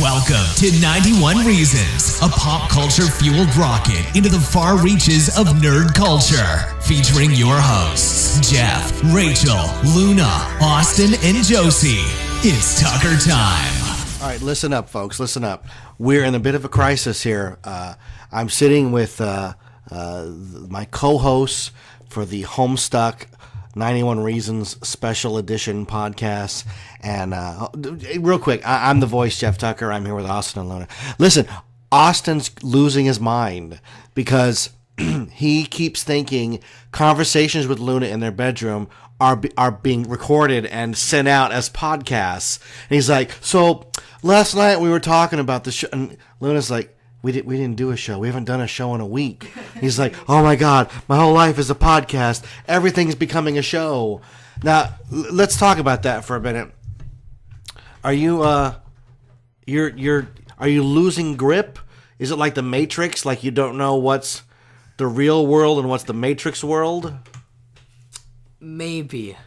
Welcome to 91 Reasons, a pop culture fueled rocket into the far reaches of nerd culture. Featuring your hosts, Jeff, Rachel, Luna, Austin, and Josie. It's Tucker time. All right, listen up, folks. Listen up. We're in a bit of a crisis here. I'm sitting with my co-hosts for the Homestuck 91 Reasons Special Edition podcast. And real quick, I'm the voice, Jeff Tucker. I'm here with Austin and Luna. Listen, Austin's losing his mind because he keeps thinking conversations with Luna in their bedroom are being recorded and sent out as podcasts. And he's like, so last night we were talking about the show. And Luna's like, we didn't do a show. We haven't done a show in a week. He's like, oh my God, my whole life is a podcast. Everything's becoming a show. Now, let's talk about that for a minute. Are you are you losing grip? Is it like the Matrix? Like you don't know what's the real world and what's the Matrix world? Maybe.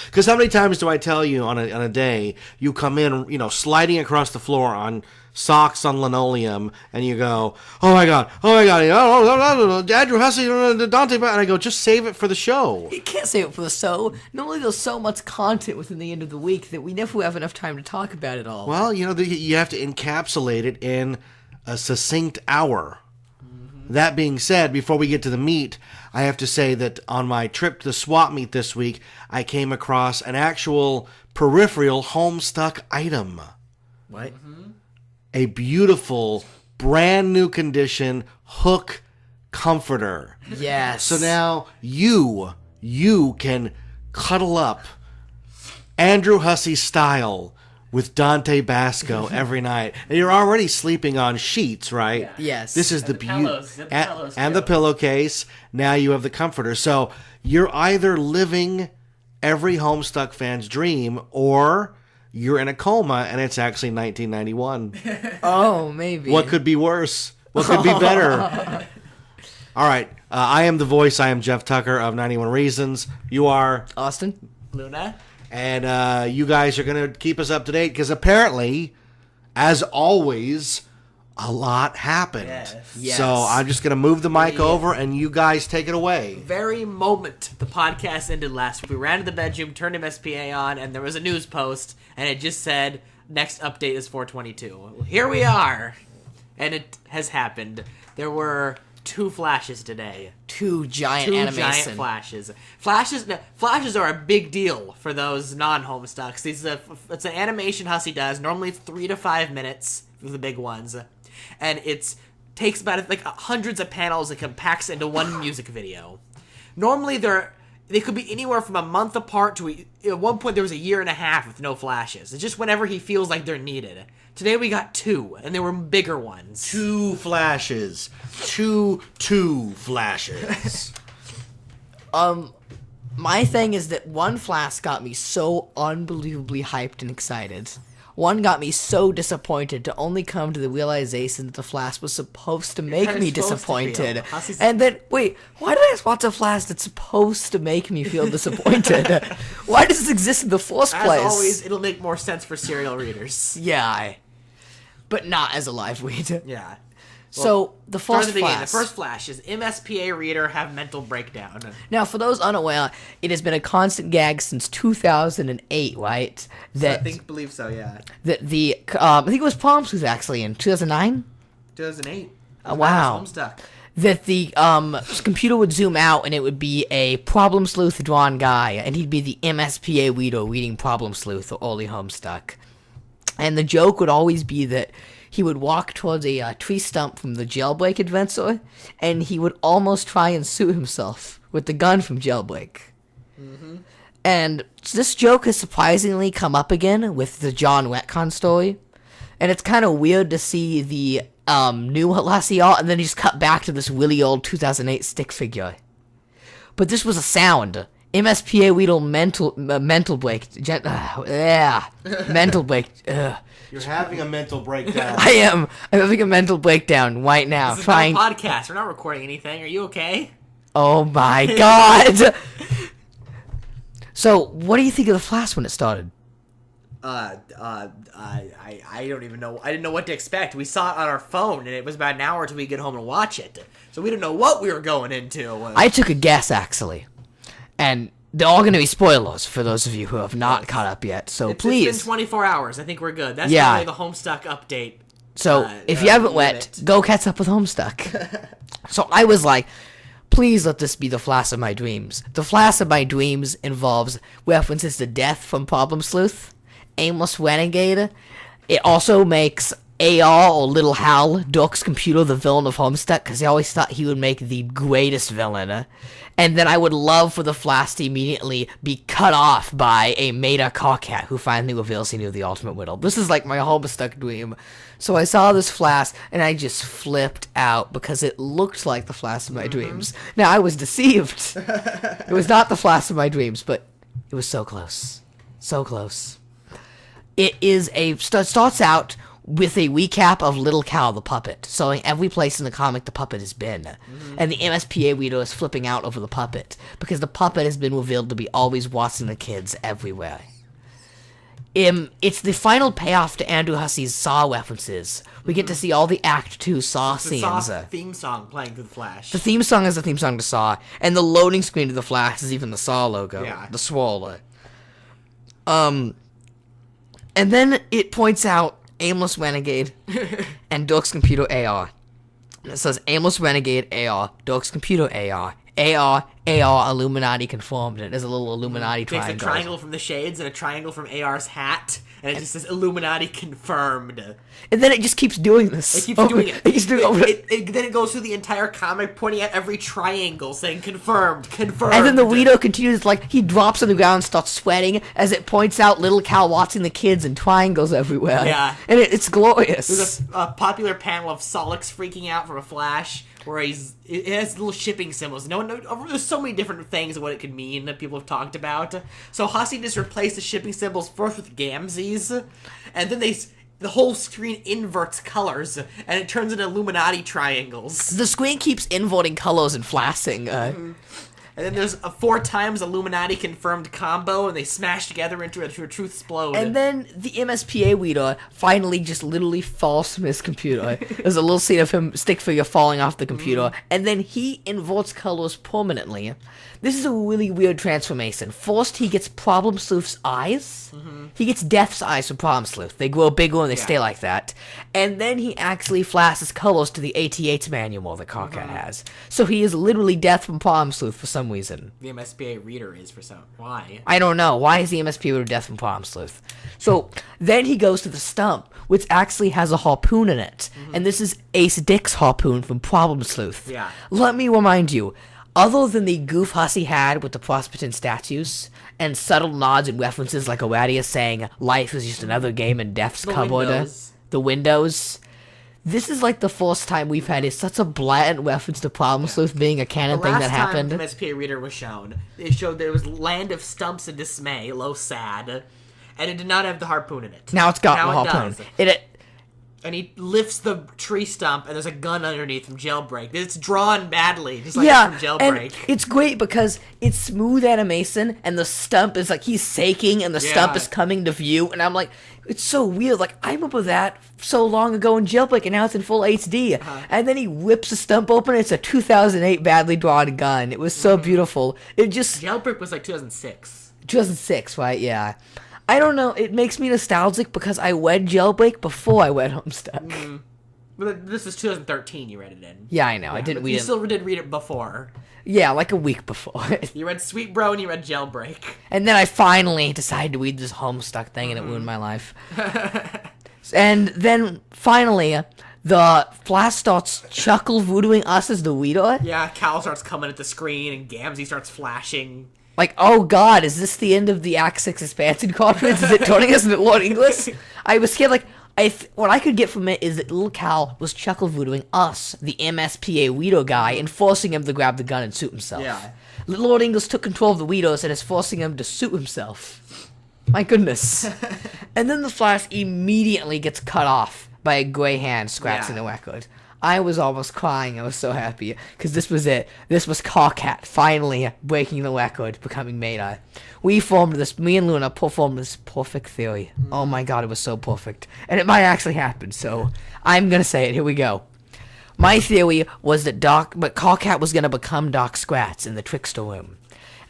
Because how many times do I tell you on a day you come in, sliding across the floor on socks on linoleum, and you go, oh my god, Andrew Hussey, Dante, and I go, just save it for the show. You can't save it for the show. Normally there's so much content within the end of the week that we never have enough time to talk about it all. Well, you have to encapsulate it in a succinct hour. Mm-hmm. That being said, before we get to the meat, I have to say that on my trip to the swap meet this week, I came across an actual peripheral Homestuck item. What? Mm-hmm. A beautiful, brand new condition hook comforter. Yes. So now you can cuddle up Andrew Hussey style with Dante Basco every night. And you're already sleeping on sheets, right? Yeah. Yes. This is and the beauty. And the the pillowcase. Now you have the comforter. So you're either living every Homestuck fan's dream, or you're in a coma and it's actually 1991. Oh, maybe. What could be worse? What could be better? All right. I am the voice. I am Jeff Tucker of 91 Reasons. You are Austin? Luna? And you guys are going to keep us up to date because apparently, as always, a lot happened. Yes. So I'm just going to move the mic over and you guys take it away. Very moment the podcast ended last week, we ran to the bedroom, turned MSPA on, and there was a news post, and it just said, next update is 422. Here we are. And it has happened. There were 2 flashes today. Two giant flashes. Flashes are a big deal for those non-Homestucks. It's an animation Hussey does, normally 3 to 5 minutes for the big ones. And it takes about hundreds of panels and compacts into one music video. Normally they could be anywhere from a month apart to at one point there was a year and a half with no flashes. It's just whenever he feels like they're needed. Today we got 2, and they were bigger ones. 2 flashes. Two flashes. My thing is that one flash got me so unbelievably hyped and excited. One got me so disappointed to only come to the realization that the flash was supposed to make me disappointed. And then, wait, why did I watch a flash that's supposed to make me feel disappointed? Why does this exist in the first place? As always, it'll make more sense for serial readers. Yeah, but not as a live read. Yeah. So, the first flash. The first flash is MSPA reader have mental breakdown. Now, for those unaware, it has been a constant gag since 2008, right? I believe so, yeah. That I think it was Palm Sleuth actually in 2009? 2008. Wow. Homestuck. That the computer would zoom out and it would be a Problem Sleuth drawn guy, and he'd be the MSPA reader reading Problem Sleuth or early Homestuck. And the joke would always be that he would walk towards a tree stump from the Jailbreak adventure, and he would almost try and shoot himself with the gun from Jailbreak. Mm-hmm. And this joke has surprisingly come up again with the John Retcon story, and it's kind of weird to see the new Halassial, and then he just cut back to this really old 2008 stick figure. But this was a sound. MSPA Weedle mental break. Mental break. You're having a mental breakdown. I am. I'm having a mental breakdown right now. This is not a podcast. We're not recording anything. Are you okay? Oh my god. So, what do you think of the Flash when it started? I don't even know. I didn't know what to expect. We saw it on our phone, and it was about an hour till we get home and watch it. So we didn't know what we were going into. I took a guess, actually. And they're all going to be spoilers for those of you who have not caught up yet. So please. It's been 24 hours. I think we're good. That's Yeah. really the Homestuck update. So if you haven't went, go catch up with Homestuck. So I was like, please let this be the Flash of my dreams. The Flash of my dreams involves references to Death from Problem Sleuth, Aimless Renegade. It also makes AR, or Little Hal, Dork's Computer, the villain of Homestuck, because I always thought he would make the greatest villain. And then I would love for the Flash to immediately be cut off by a made-up cockhat who finally reveals he knew the ultimate riddle. This is like my Homestuck dream. So I saw this Flash, and I just flipped out because it looked like the Flash of my dreams. Now, I was deceived. It was not the Flash of my dreams, but it was so close. So close. It is starts out with a recap of Little Cal the puppet, showing every place in the comic the puppet has been. And the MSPA reader is flipping out over the puppet, because the puppet has been revealed to be always watching the kids everywhere. It's the final payoff to Andrew Hussey's Saw references. We get to see all the Act 2 Saw scenes. The Saw theme song playing through the Flash. The theme song is the theme song to Saw, and the loading screen to the Flash is even the Saw logo. Yeah. The swirl. And then it points out Aimless Renegade and Dork's Computer AR. It says Aimless Renegade AR, Dork's Computer AR, AR, Illuminati confirmed. It is a little Illuminati Takes triangle. a triangle from the shades and a triangle from AR's hat, and it just says Illuminati confirmed. And then it just keeps doing this. It keeps doing it. It keeps doing it. Then it goes through the entire comic, pointing at every triangle, saying confirmed, confirmed. And then the reader continues, like, he drops on the ground and starts sweating as it points out Little Cal watching the kids and triangles everywhere. Yeah. And it's glorious. There's a popular panel of Solix freaking out from a Flash, where it has little shipping symbols. There's so many different things of what it could mean that people have talked about. So Hussey just replaced the shipping symbols first with Gamzees, and then the whole screen inverts colors, and it turns into Illuminati triangles. The screen keeps inverting colors and flashing. And then there's a 4 times Illuminati confirmed combo, and they smash together into a truth explode. And then the MSPA reader finally just literally falls from his computer. There's a little scene of him, stick figure, falling off the computer, and then he inverts colors permanently. This is a really weird transformation. First, he gets Problem Sleuth's eyes. He gets Death's eyes for Problem Sleuth. They grow bigger and they stay like that. And then he actually flashes colors to the ATH manual that Cockcat has. So he is literally Death from Problem Sleuth for some reason. The MSPA reader is for some. Why? I don't know. Why is the MSPA reader Death from Problem Sleuth? So then he goes to the stump, which actually has a harpoon in it. And this is Ace Dick's harpoon from Problem Sleuth. Yeah. Let me remind you, other than the goof Hussey had with the Prospitin statues, and subtle nods and references like Aradius saying life is just another game in Death's cupboard, the windows, this is like the first time we've had such a blatant reference to Problem Sleuth being a canon thing that happened. The last time MSPA reader was shown, it showed there was Land of Stumps and Dismay, low sad, and it did not have the harpoon in it. Now it's got the harpoon. And he lifts the tree stump, and there's a gun underneath from Jailbreak. It's drawn badly, just like from Jailbreak. And it's great because it's smooth animation, and the stump is like he's shaking, and the stump is coming to view, and I'm like, it's so weird. Like, I remember that so long ago in Jailbreak, and now it's in full HD. And then he whips the stump open, and it's a 2008 badly drawn gun. It was so beautiful. It just... Jailbreak was like 2006. 2006, right? Yeah. I don't know. It makes me nostalgic because I read Jailbreak before I read Homestuck. But this is 2013 you read it in. Yeah, I know. I didn't read it. You still did read it before. Yeah, like a week before. You read Sweet Bro and you read Jailbreak. And then I finally decided to read this Homestuck thing, and it ruined my life. And then finally, the Flash starts chuckle voodooing us as the reader. Yeah, Cal starts coming at the screen, and Gamzee starts flashing. Like, oh god, is this the end of the Act 6 expansion conference? Is it turning us into Lord English? I was scared, like, what I could get from it is that Little Cal was chuckle voodooing us, the MSPA Weedo guy, and forcing him to grab the gun and suit himself. Yeah. Lord English took control of the Weedos and is forcing him to suit himself. My goodness. And then the Flash immediately gets cut off by a gray hand scratching the record. I was almost crying. I was so happy because this was it. This was Carcat finally breaking the record, becoming Meta. Me and Luna formed this perfect theory. Oh my god, it was so perfect. And it might actually happen, so I'm going to say it. Here we go. My theory was that Carcat was going to become Doc Scratch in the Trickster Room.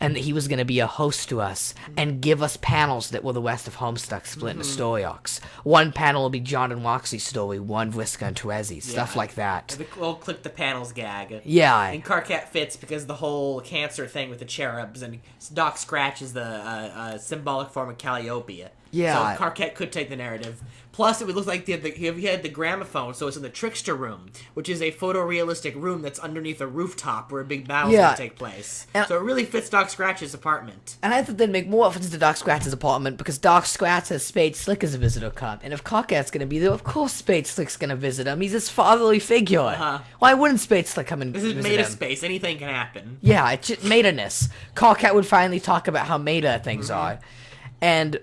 And that he was going to be a host to us and give us panels that were the rest of Homestuck split into story arcs. One panel will be John and Roxy's story, one Vriska and Terezi, stuff like that. We'll click the panels gag. Yeah. And Carcat fits because the whole cancer thing with the cherubs, and Doc Scratch is the symbolic form of Calliope. Yeah. So Carcat could take the narrative. Plus, it would look like he had the gramophone, so it's in the Trickster Room, which is a photorealistic room that's underneath a rooftop where a big battle's going to take place. So it really fits Doc Scratch's apartment. And I thought they'd make more reference to Doc Scratch's apartment because Doc Scratch has Spade Slick as a visitor come. And if Carcat's going to be there, of course Spade Slick's going to visit him. He's his fatherly figure. Why wouldn't Spade Slick come and visit him? This is meta space. Anything can happen. Yeah, it's just meta-ness. Carcat would finally talk about how meta things are. And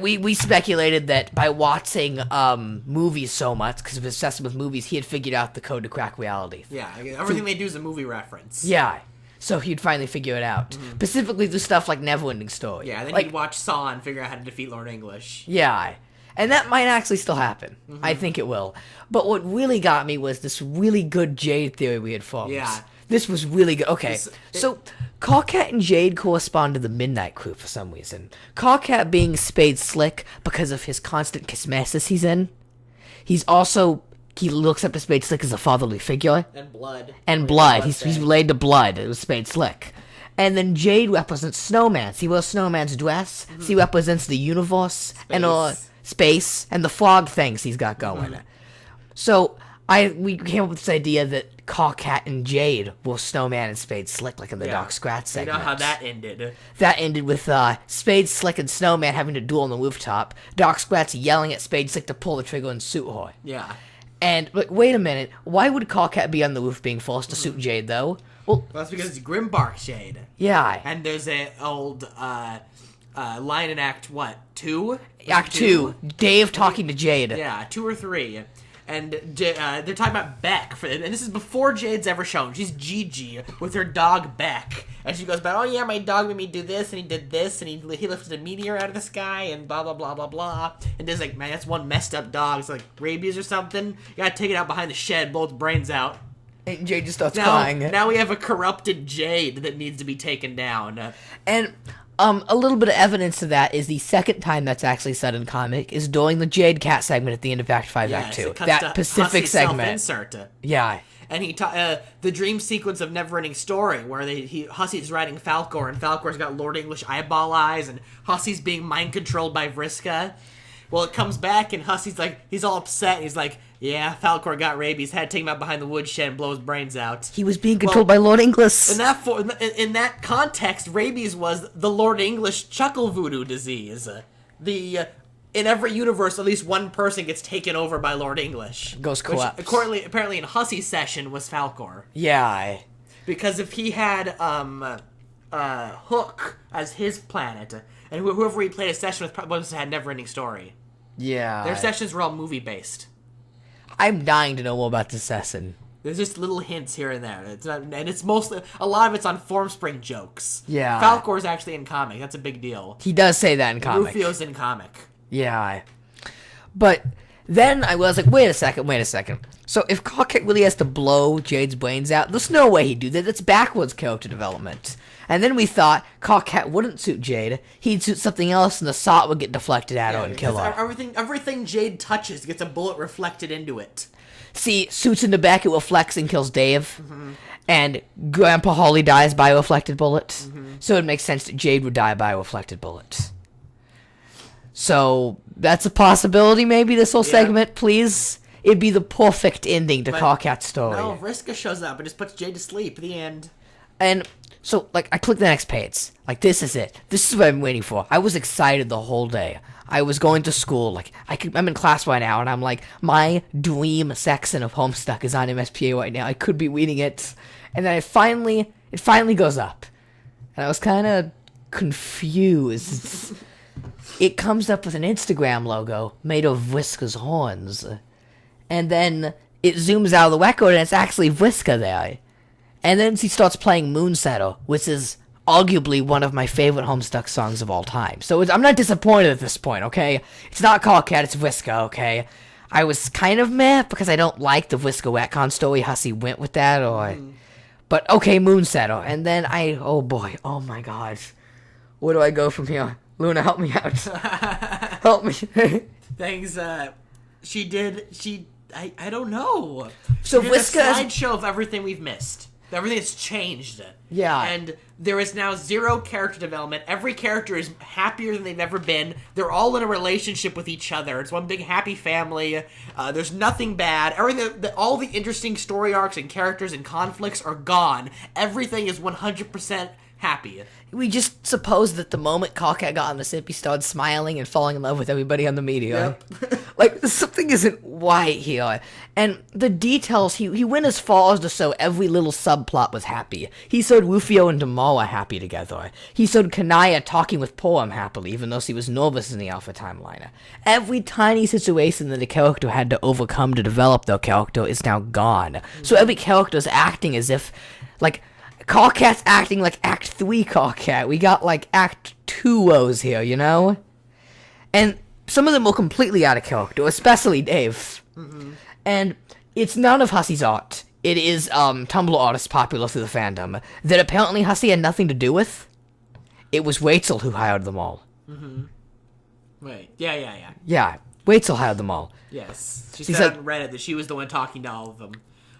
we speculated that by watching movies so much, because of his obsession with movies, he had figured out the code to crack reality. Yeah, everything they do is a movie reference. Yeah, so he'd finally figure it out. Specifically through stuff like Neverending Story. Yeah, then he'd watch Saw and figure out how to defeat Lord English. Yeah, and that might actually still happen. I think it will. But what really got me was this really good Jade theory we had formed. Yeah. This was really good. Okay, so Carcat and Jade correspond to the Midnight Crew for some reason. Carcat being Spade Slick because of his constant cosmesis he's in. He looks up to Spade Slick as a fatherly figure. And blood. And blood. He's related to blood. It was Spade Slick. And then Jade represents Snowman. See, wears Snowman's dress. He represents the universe and space and the frog things he's got going. So we came up with this idea that Carcat and Jade were Snowman and Spade Slick, like in the Doc Scratch segment. You know how that ended. That ended with Spade Slick and Snowman having to duel on the rooftop. Doc Scratch yelling at Spade Slick to pull the trigger and shoot her. Yeah. And wait a minute, why would Carcat be on the roof being forced to shoot Jade though? Well, that's because it's Grimbark Jade. Yeah. And there's an old line in Act 2? Act 2. Dave talking to Jade. Yeah, 2 or 3. And they're talking about Beck, and this is before Jade's ever shown. She's Gigi with her dog Beck, and she goes back, oh yeah, my dog made me do this, and he did this, and he lifted a meteor out of the sky, and blah blah blah blah blah. And there's like, man, that's one messed up dog. It's like rabies or something. You gotta take it out behind the shed, blow its brains out. And Jade just starts crying. Now we have a corrupted Jade that needs to be taken down. And a little bit of evidence to that is the second time that's actually said in comic is during the Jade Cat segment at the end of Act 5, Act 2. That Pacific Hussey's segment. Self-insert. Yeah. And the dream sequence of Neverending Story, where Hussey's riding Falcor, and Falcor's got Lord English eyeball eyes, and Hussey's being mind controlled by Vriska. Well, it comes back, and Hussey's like, he's all upset, and he's like, yeah, Falcor got rabies, had to take him out behind the woodshed and blow his brains out. He was being controlled by Lord English. In that context, rabies was the Lord English chuckle voodoo disease. In every universe, at least one person gets taken over by Lord English. Goes collapse. Which, apparently in Hussey's session was Falcor. Yeah. Because if he had Hook as his planet, and whoever he played a session with probably had Neverending Story. Yeah. Their sessions were all movie-based. I'm dying to know more about this session. There's just little hints here and there. It's mostly, a lot of it's on Formspring jokes. Yeah. Falcor's actually in comic. That's a big deal. He does say that in comic. Rufio's in comic. Yeah. But then I was like, wait a second. So if Carcat really has to blow Jade's brains out, there's no way he'd do that. That's backwards character development. And then we thought Carcat wouldn't suit Jade. He'd suit something else, and the shot would get deflected at her and kill her. Everything Jade touches gets a bullet reflected into it. See, suits in the back, it reflects and kills Dave. Mm-hmm. And Grandpa Holly dies by a reflected bullet. Mm-hmm. So it makes sense that Jade would die by a reflected bullet. So that's a possibility, maybe, this whole segment, please. It'd be the perfect ending to Carcat's story. No, Vriska shows up and just puts Jade to sleep at the end. And so, like, I click the next page. Like, this is it. This is what I'm waiting for. I was excited the whole day. I was going to school. Like, I'm in class right now, and I'm like, my dream section of Homestuck is on MSPA right now. I could be reading it. And then it finally goes up. And I was kind of confused. It comes up with an Instagram logo made of Vriska's horns. And then it zooms out of the record and it's actually Vriska there. And then he starts playing Moonsetter, which is arguably one of my favorite Homestuck songs of all time. So I'm not disappointed at this point, okay? It's not Carcat, it's Vriska, okay? I was kind of meh because I don't like the Vriska retcon story, Hussey went with that, or... But, okay, Moonsetter. And then oh boy, oh my god. Where do I go from here? Luna, help me out. Help me. Things, I don't know. So she did a Vriska... slideshow of everything we've missed. Everything has changed. Yeah. And there is now 0 character development. Every character is happier than they've ever been. They're all in a relationship with each other. It's one big happy family. There's nothing bad. All the interesting story arcs and characters and conflicts are gone. Everything is 100% happy. We just suppose that the moment Carcat got on the ship, he started smiling and falling in love with everybody on the meteor. Yep. Like, something isn't right here. And the details, he went as far as to show every little subplot was happy. He showed Rufio and Damara happy together. He showed Kanaya talking with Poem happily, even though she was nervous in the Alpha timeline. Every tiny situation that a character had to overcome to develop their character is now gone. So every character is acting as if, like... Carcat's acting like Act 3 Carcat. We got, like, Act 2 woes here, you know? And some of them were completely out of character, especially Dave. Mm-hmm. And it's none of Hussey's art. It is, Tumblr artists popular through the fandom that apparently Hussey had nothing to do with. It was Rachel who hired them all. Mm-hmm. Wait. Yeah. Yeah, Rachel hired them all. Yes. She said on Reddit that she was the one talking to all of them.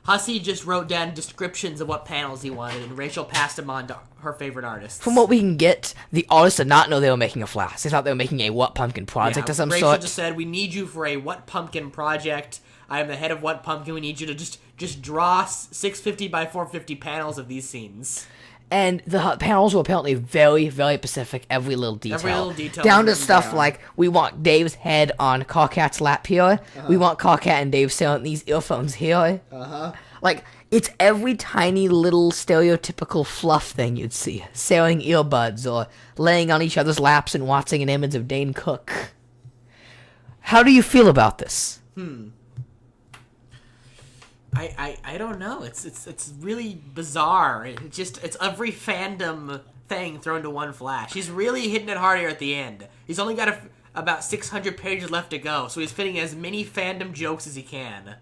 Hussey just wrote down descriptions of what panels he wanted, and Rachel passed them on to her favorite artists. From what we can get, the artists did not know they were making a Flash. They thought they were making a What Pumpkin project of some Rachel sort. just said, we need you for a What Pumpkin project. I am the head of What Pumpkin. We need you to just draw 650 by 450 panels of these scenes. And the panels were apparently very, very specific, every little detail. Every little detail. Down to stuff like, we want Dave's head on Carcat's lap here. Uh-huh. We want Carcat and Dave selling these earphones here. Uh-huh. Like, it's every tiny little stereotypical fluff thing you'd see. Selling earbuds or laying on each other's laps and watching an image of Dane Cook. How do you feel about this? I don't know. It's really bizarre. It's every fandom thing thrown to one Flash. He's really hitting it harder at the end. He's only got about 600 pages left to go, so he's fitting as many fandom jokes as he can.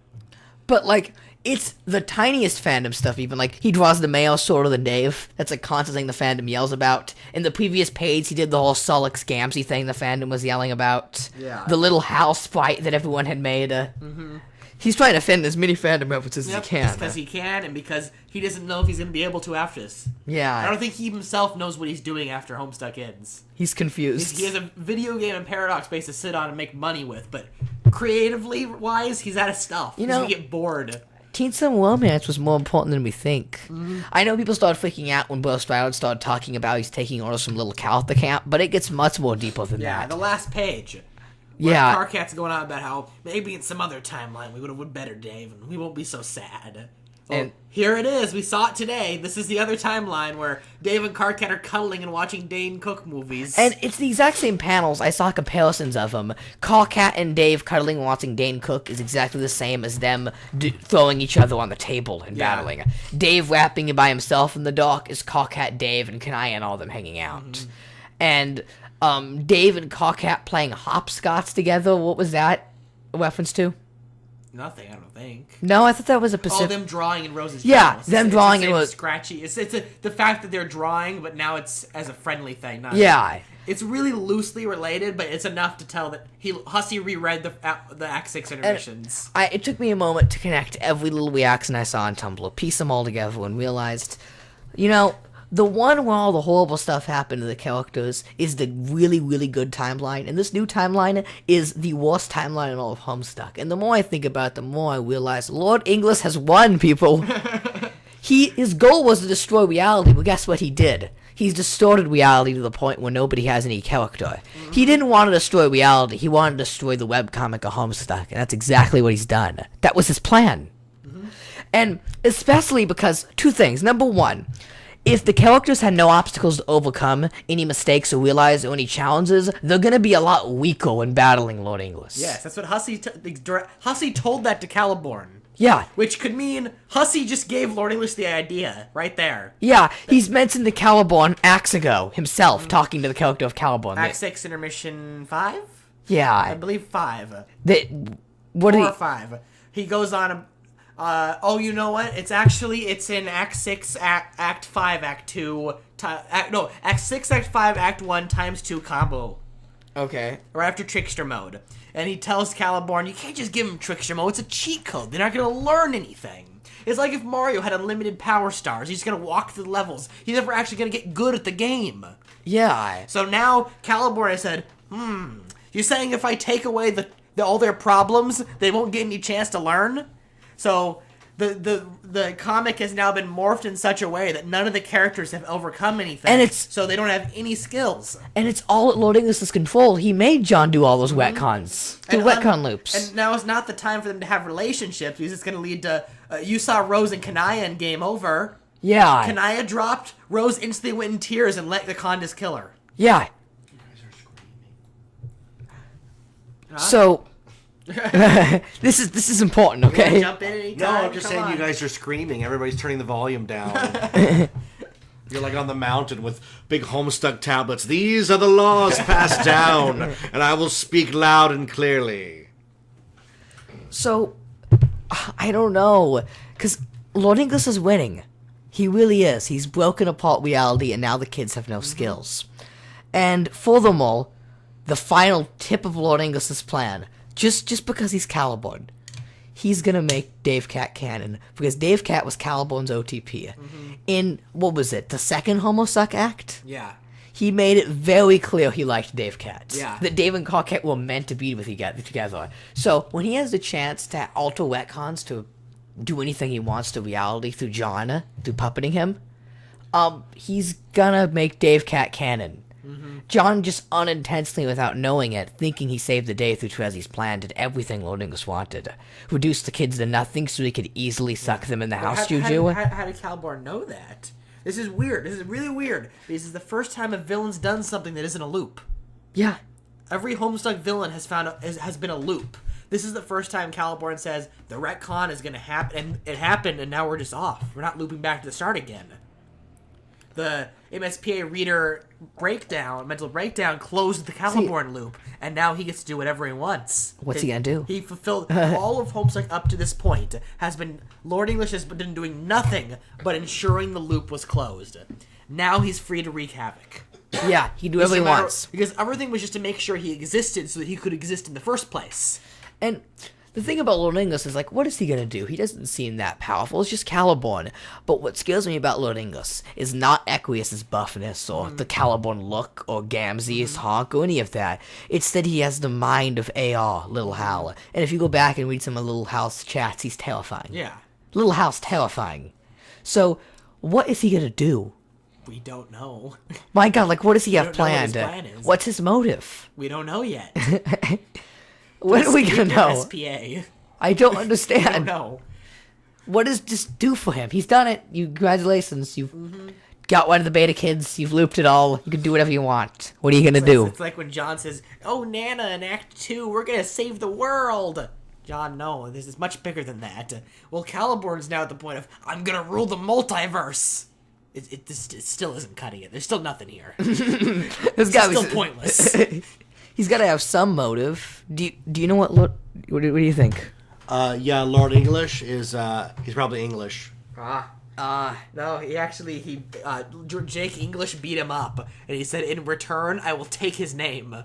But, like, it's the tiniest fandom stuff, even. Like, he draws the male shorter than Dave. That's a constant thing the fandom yells about. In the previous page, he did the whole Sulix Gamsey thing the fandom was yelling about. Yeah. The little house fight that everyone had made. He's trying to offend as many fandom references as he can. Because he can, and because he doesn't know if he's going to be able to after this. Yeah. I don't think he himself knows what he's doing after Homestuck ends. He's confused. He has a video game and Paradox base to sit on and make money with, but creatively wise, he's out of stuff. He's going to get bored. Teen Summer Romance was more important than we think. I know people started freaking out when Burst Violet started talking about he's taking orders from Little Cal at the camp, but it gets much more deeper than that. Yeah, the last page. Yeah. Carcat's going on about how maybe in some other timeline we would have been better, Dave, and we won't be so sad. And here it is. We saw it today. This is the other timeline where Dave and Carcat are cuddling and watching Dane Cook movies. And it's the exact same panels. I saw comparisons of them. Carcat and Dave cuddling and watching Dane Cook is exactly the same as them throwing each other on the table and battling. Dave rapping by himself in the dark is Carcat, Dave, and Kanaya and all them hanging out. And Dave and Carcat playing hopscotch together. What was that a reference to? Nothing, I don't think. No, I thought that was a Pacific. Oh, them drawing in Rose's Yeah, journals. them drawing in Rose. Scratchy. It's the fact that they're drawing, but now it's as a friendly thing. Not it's really loosely related, but it's enough to tell that Hussey reread the Act 6 intermissions. It took me a moment to connect every little reaction I saw on Tumblr, piece them all together, and realized, the one where all the horrible stuff happened to the characters is the really, really good timeline, and this new timeline is the worst timeline in all of Homestuck. And the more I think about it, the more I realize Lord Inglis has won, people. His goal was to destroy reality, but guess what he did? He's distorted reality to the point where nobody has any character. He didn't want to destroy reality, he wanted to destroy the webcomic of Homestuck, and that's exactly what he's done. That was his plan. And especially because, two things. Number one, if the characters had no obstacles to overcome, any mistakes to realize, or any challenges, they're going to be a lot weaker when battling Lord Inglis. Yes, that's what Hussey told that to Caliborn. Yeah. Which could mean Hussey just gave Lord English the idea right there. Yeah, he's mentioned the Caliborn acts ago himself, talking to the character of Caliborn. Act 6, intermission 5? Yeah. I believe 5. What 4 did or 5. He goes on oh, you know what? It's in Act 6, Act 5, Act 2, Act 6, Act 5, Act 1 times 2 combo. Okay. Or after Trickster mode. And he tells Caliborn, you can't just give him Trickster mode, it's a cheat code, they're not gonna learn anything. It's like if Mario had unlimited power stars, he's gonna walk through the levels, he's never actually gonna get good at the game. Yeah. So now, Caliborn has said, you're saying if I take away all their problems, they won't get any chance to learn? So, the comic has now been morphed in such a way that none of the characters have overcome anything, and so they don't have any skills. And it's all at Lord Inglis's control. He made John do all those retcons, retcon loops. And now is not the time for them to have relationships, because it's going to lead to, you saw Rose and Kanaya in Game Over. Yeah. Kanaya dropped, Rose instantly went in tears and let the Condis kill her. Yeah. You guys are screaming. Huh? So... this is important, okay? Jump in anytime. No, I'm just saying you guys are screaming. Everybody's turning the volume down. You're like on the mountain with big Homestuck tablets. These are the laws passed down, and I will speak loud and clearly. So, I don't know, because Lord Inglis is winning. He really is. He's broken apart reality, and now the kids have no skills. And furthermore, the final tip of Lord Inglis's plan, just because he's Caliborn, he's gonna make Dave Cat canon, because Dave Cat was Caliborn's OTP. In, what was it, the second Homestuck act? Yeah. He made it very clear he liked Dave Cat. Yeah. That Dave and Carcat were meant to be together. So, when he has the chance to alter retcons to do anything he wants to reality through John, through puppeting him, he's gonna make Dave Cat canon. John just unintentionally, without knowing it, thinking he saved the day through Trezzy's plan, did everything Lord Inglis wanted. Reduced the kids to nothing so he could easily suck them in the house, Juju. How did Caliborn know that? This is weird. This is really weird. This is the first time a villain's done something that isn't a loop. Yeah. Every Homestuck villain has been a loop. This is the first time Caliborn says, the retcon is going to happen, and it happened, and now we're just off. We're not looping back to the start again. The MSPA reader mental breakdown, closed the Caliborn loop, and now he gets to do whatever he wants. What's he gonna do? He fulfilled all of Homestuck up to this point. Lord English has been doing nothing but ensuring the loop was closed. Now he's free to wreak havoc. Yeah, he can do whatever he wants. Because everything was just to make sure he existed so that he could exist in the first place. And the thing about Lord Inglis is, like, what is he gonna do? He doesn't seem that powerful. It's just Caliborn. But what scares me about Lord Inglis is not Equius's buffness or the Caliborn look or Gamzee's honk or any of that. It's that he has the mind of AR, Little Hal. And if you go back and read some of Little Hal's chats, he's terrifying. Yeah. Little Hal's terrifying. So, what is he gonna do? We don't know. My God, like, what does he have don't know what his planned? plan is. What's his motive? We don't know yet. When are we gonna know? SPA. I don't I understand. don't know. What does this do for him? He's done it. Congratulations. You've got one of the beta kids. You've looped it all. You can do whatever you want. What are you gonna do? It's like when John says, "Oh, Nana, in Act 2, we're gonna save the world." John, no, this is much bigger than that. Well, Caliborn's now at the point of, I'm gonna rule the multiverse. It still isn't cutting it. There's still nothing here. This guy It's still pointless. He's got to have some motive. Do you know what do you think? Yeah, Lord English is, he's probably English. No, Jake English beat him up, and he said, in return, I will take his name.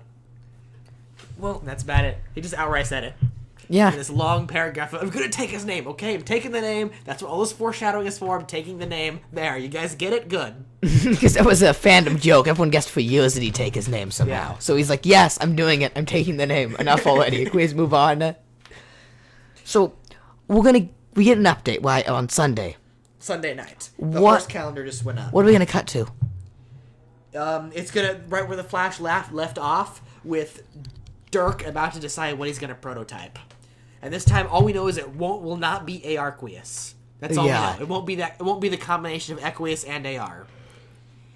Well, that's about it. He just outright said it. Yeah. In this long paragraph, I'm gonna take his name, okay? I'm taking the name. That's what all this foreshadowing is for. I'm taking the name. There, you guys get it? Good. Because that was a fandom joke. Everyone guessed for years that he'd take his name somehow. Yeah. So he's like, yes, I'm doing it. I'm taking the name. Enough already. Please move on. So we get an update on Sunday. Sunday night. The What- horse calendar just went up. What are we going to cut to? It's gonna, right where the Flash left off, with Dirk about to decide what he's gonna prototype. And this time, all we know is it will not be Arceus. That's all Yeah. we know. It won't be that. It won't be the combination of Equius and AR.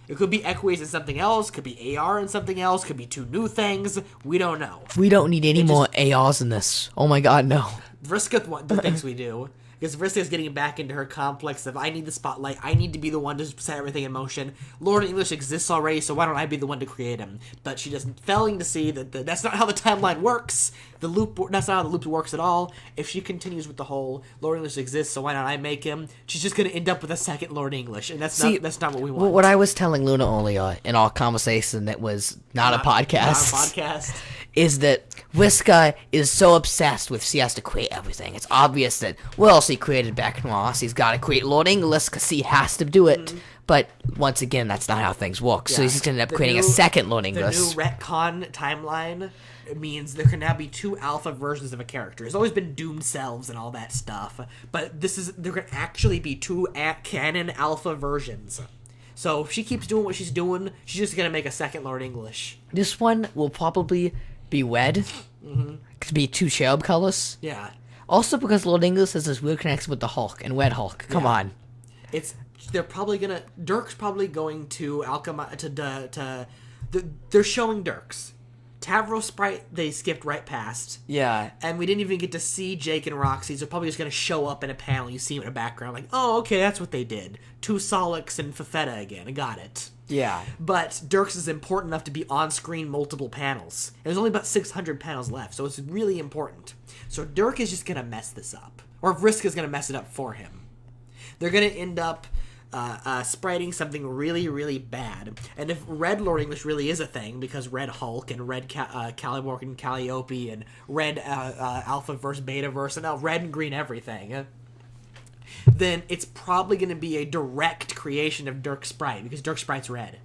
It could be Equius and something else. Could be AR and something else. Could be two new things. We don't know. We don't need any more ARs in this. Oh my God, no. Vriska thinks we do. Because Vriska's getting back into her complex of, I need the spotlight, I need to be the one to set everything in motion. Lord English exists already, so why don't I be the one to create him? But she just failing to see that that's not how the timeline works. That's not how the loop works at all. If she continues with the whole Lord English exists, so why not I make him? She's just going to end up with a second Lord English, and that's not what we want. What I was telling Luna earlier in our conversation that was not a podcast. Not a podcast. Is that Vriska is so obsessed with she has to create everything. It's obvious that, well, she created Beck Noir, she's got to create Lord English because she has to do it. But once again, that's not how things work. So she's going to end up creating a second Lord English. The new retcon timeline means there can now be 2 alpha versions of a character. There's always been doomed selves and all that stuff, but there can actually be 2 canon alpha versions. So if she keeps doing what she's doing, she's just going to make a second Lord English. This one will probably be red. Could be 2 cherub colors. Yeah. Also because Lord English has this weird connection with the Hulk and Red Hulk. Come on. Dirk's probably going to they're showing Dirk's. Tavro Sprite, they skipped right past. Yeah. And we didn't even get to see Jake and Roxy, so probably just going to show up in a panel. You see him in the background, like, oh, okay, that's what they did. 2 Solix and Fafetta again. I got it. Yeah. But Dirk's is important enough to be on screen multiple panels. And there's only about 600 panels left, so it's really important. So Dirk is just going to mess this up. Or Vriska's going to mess it up for him. They're going to end up spriting something really, really bad. And if Red Lord English really is a thing, because Red Hulk and Red Caliborn and Calliope and Red Alpha verse Beta verse and now Red and Green everything, then it's probably going to be a direct creation of Dirk Sprite, because Dirk Sprite's red.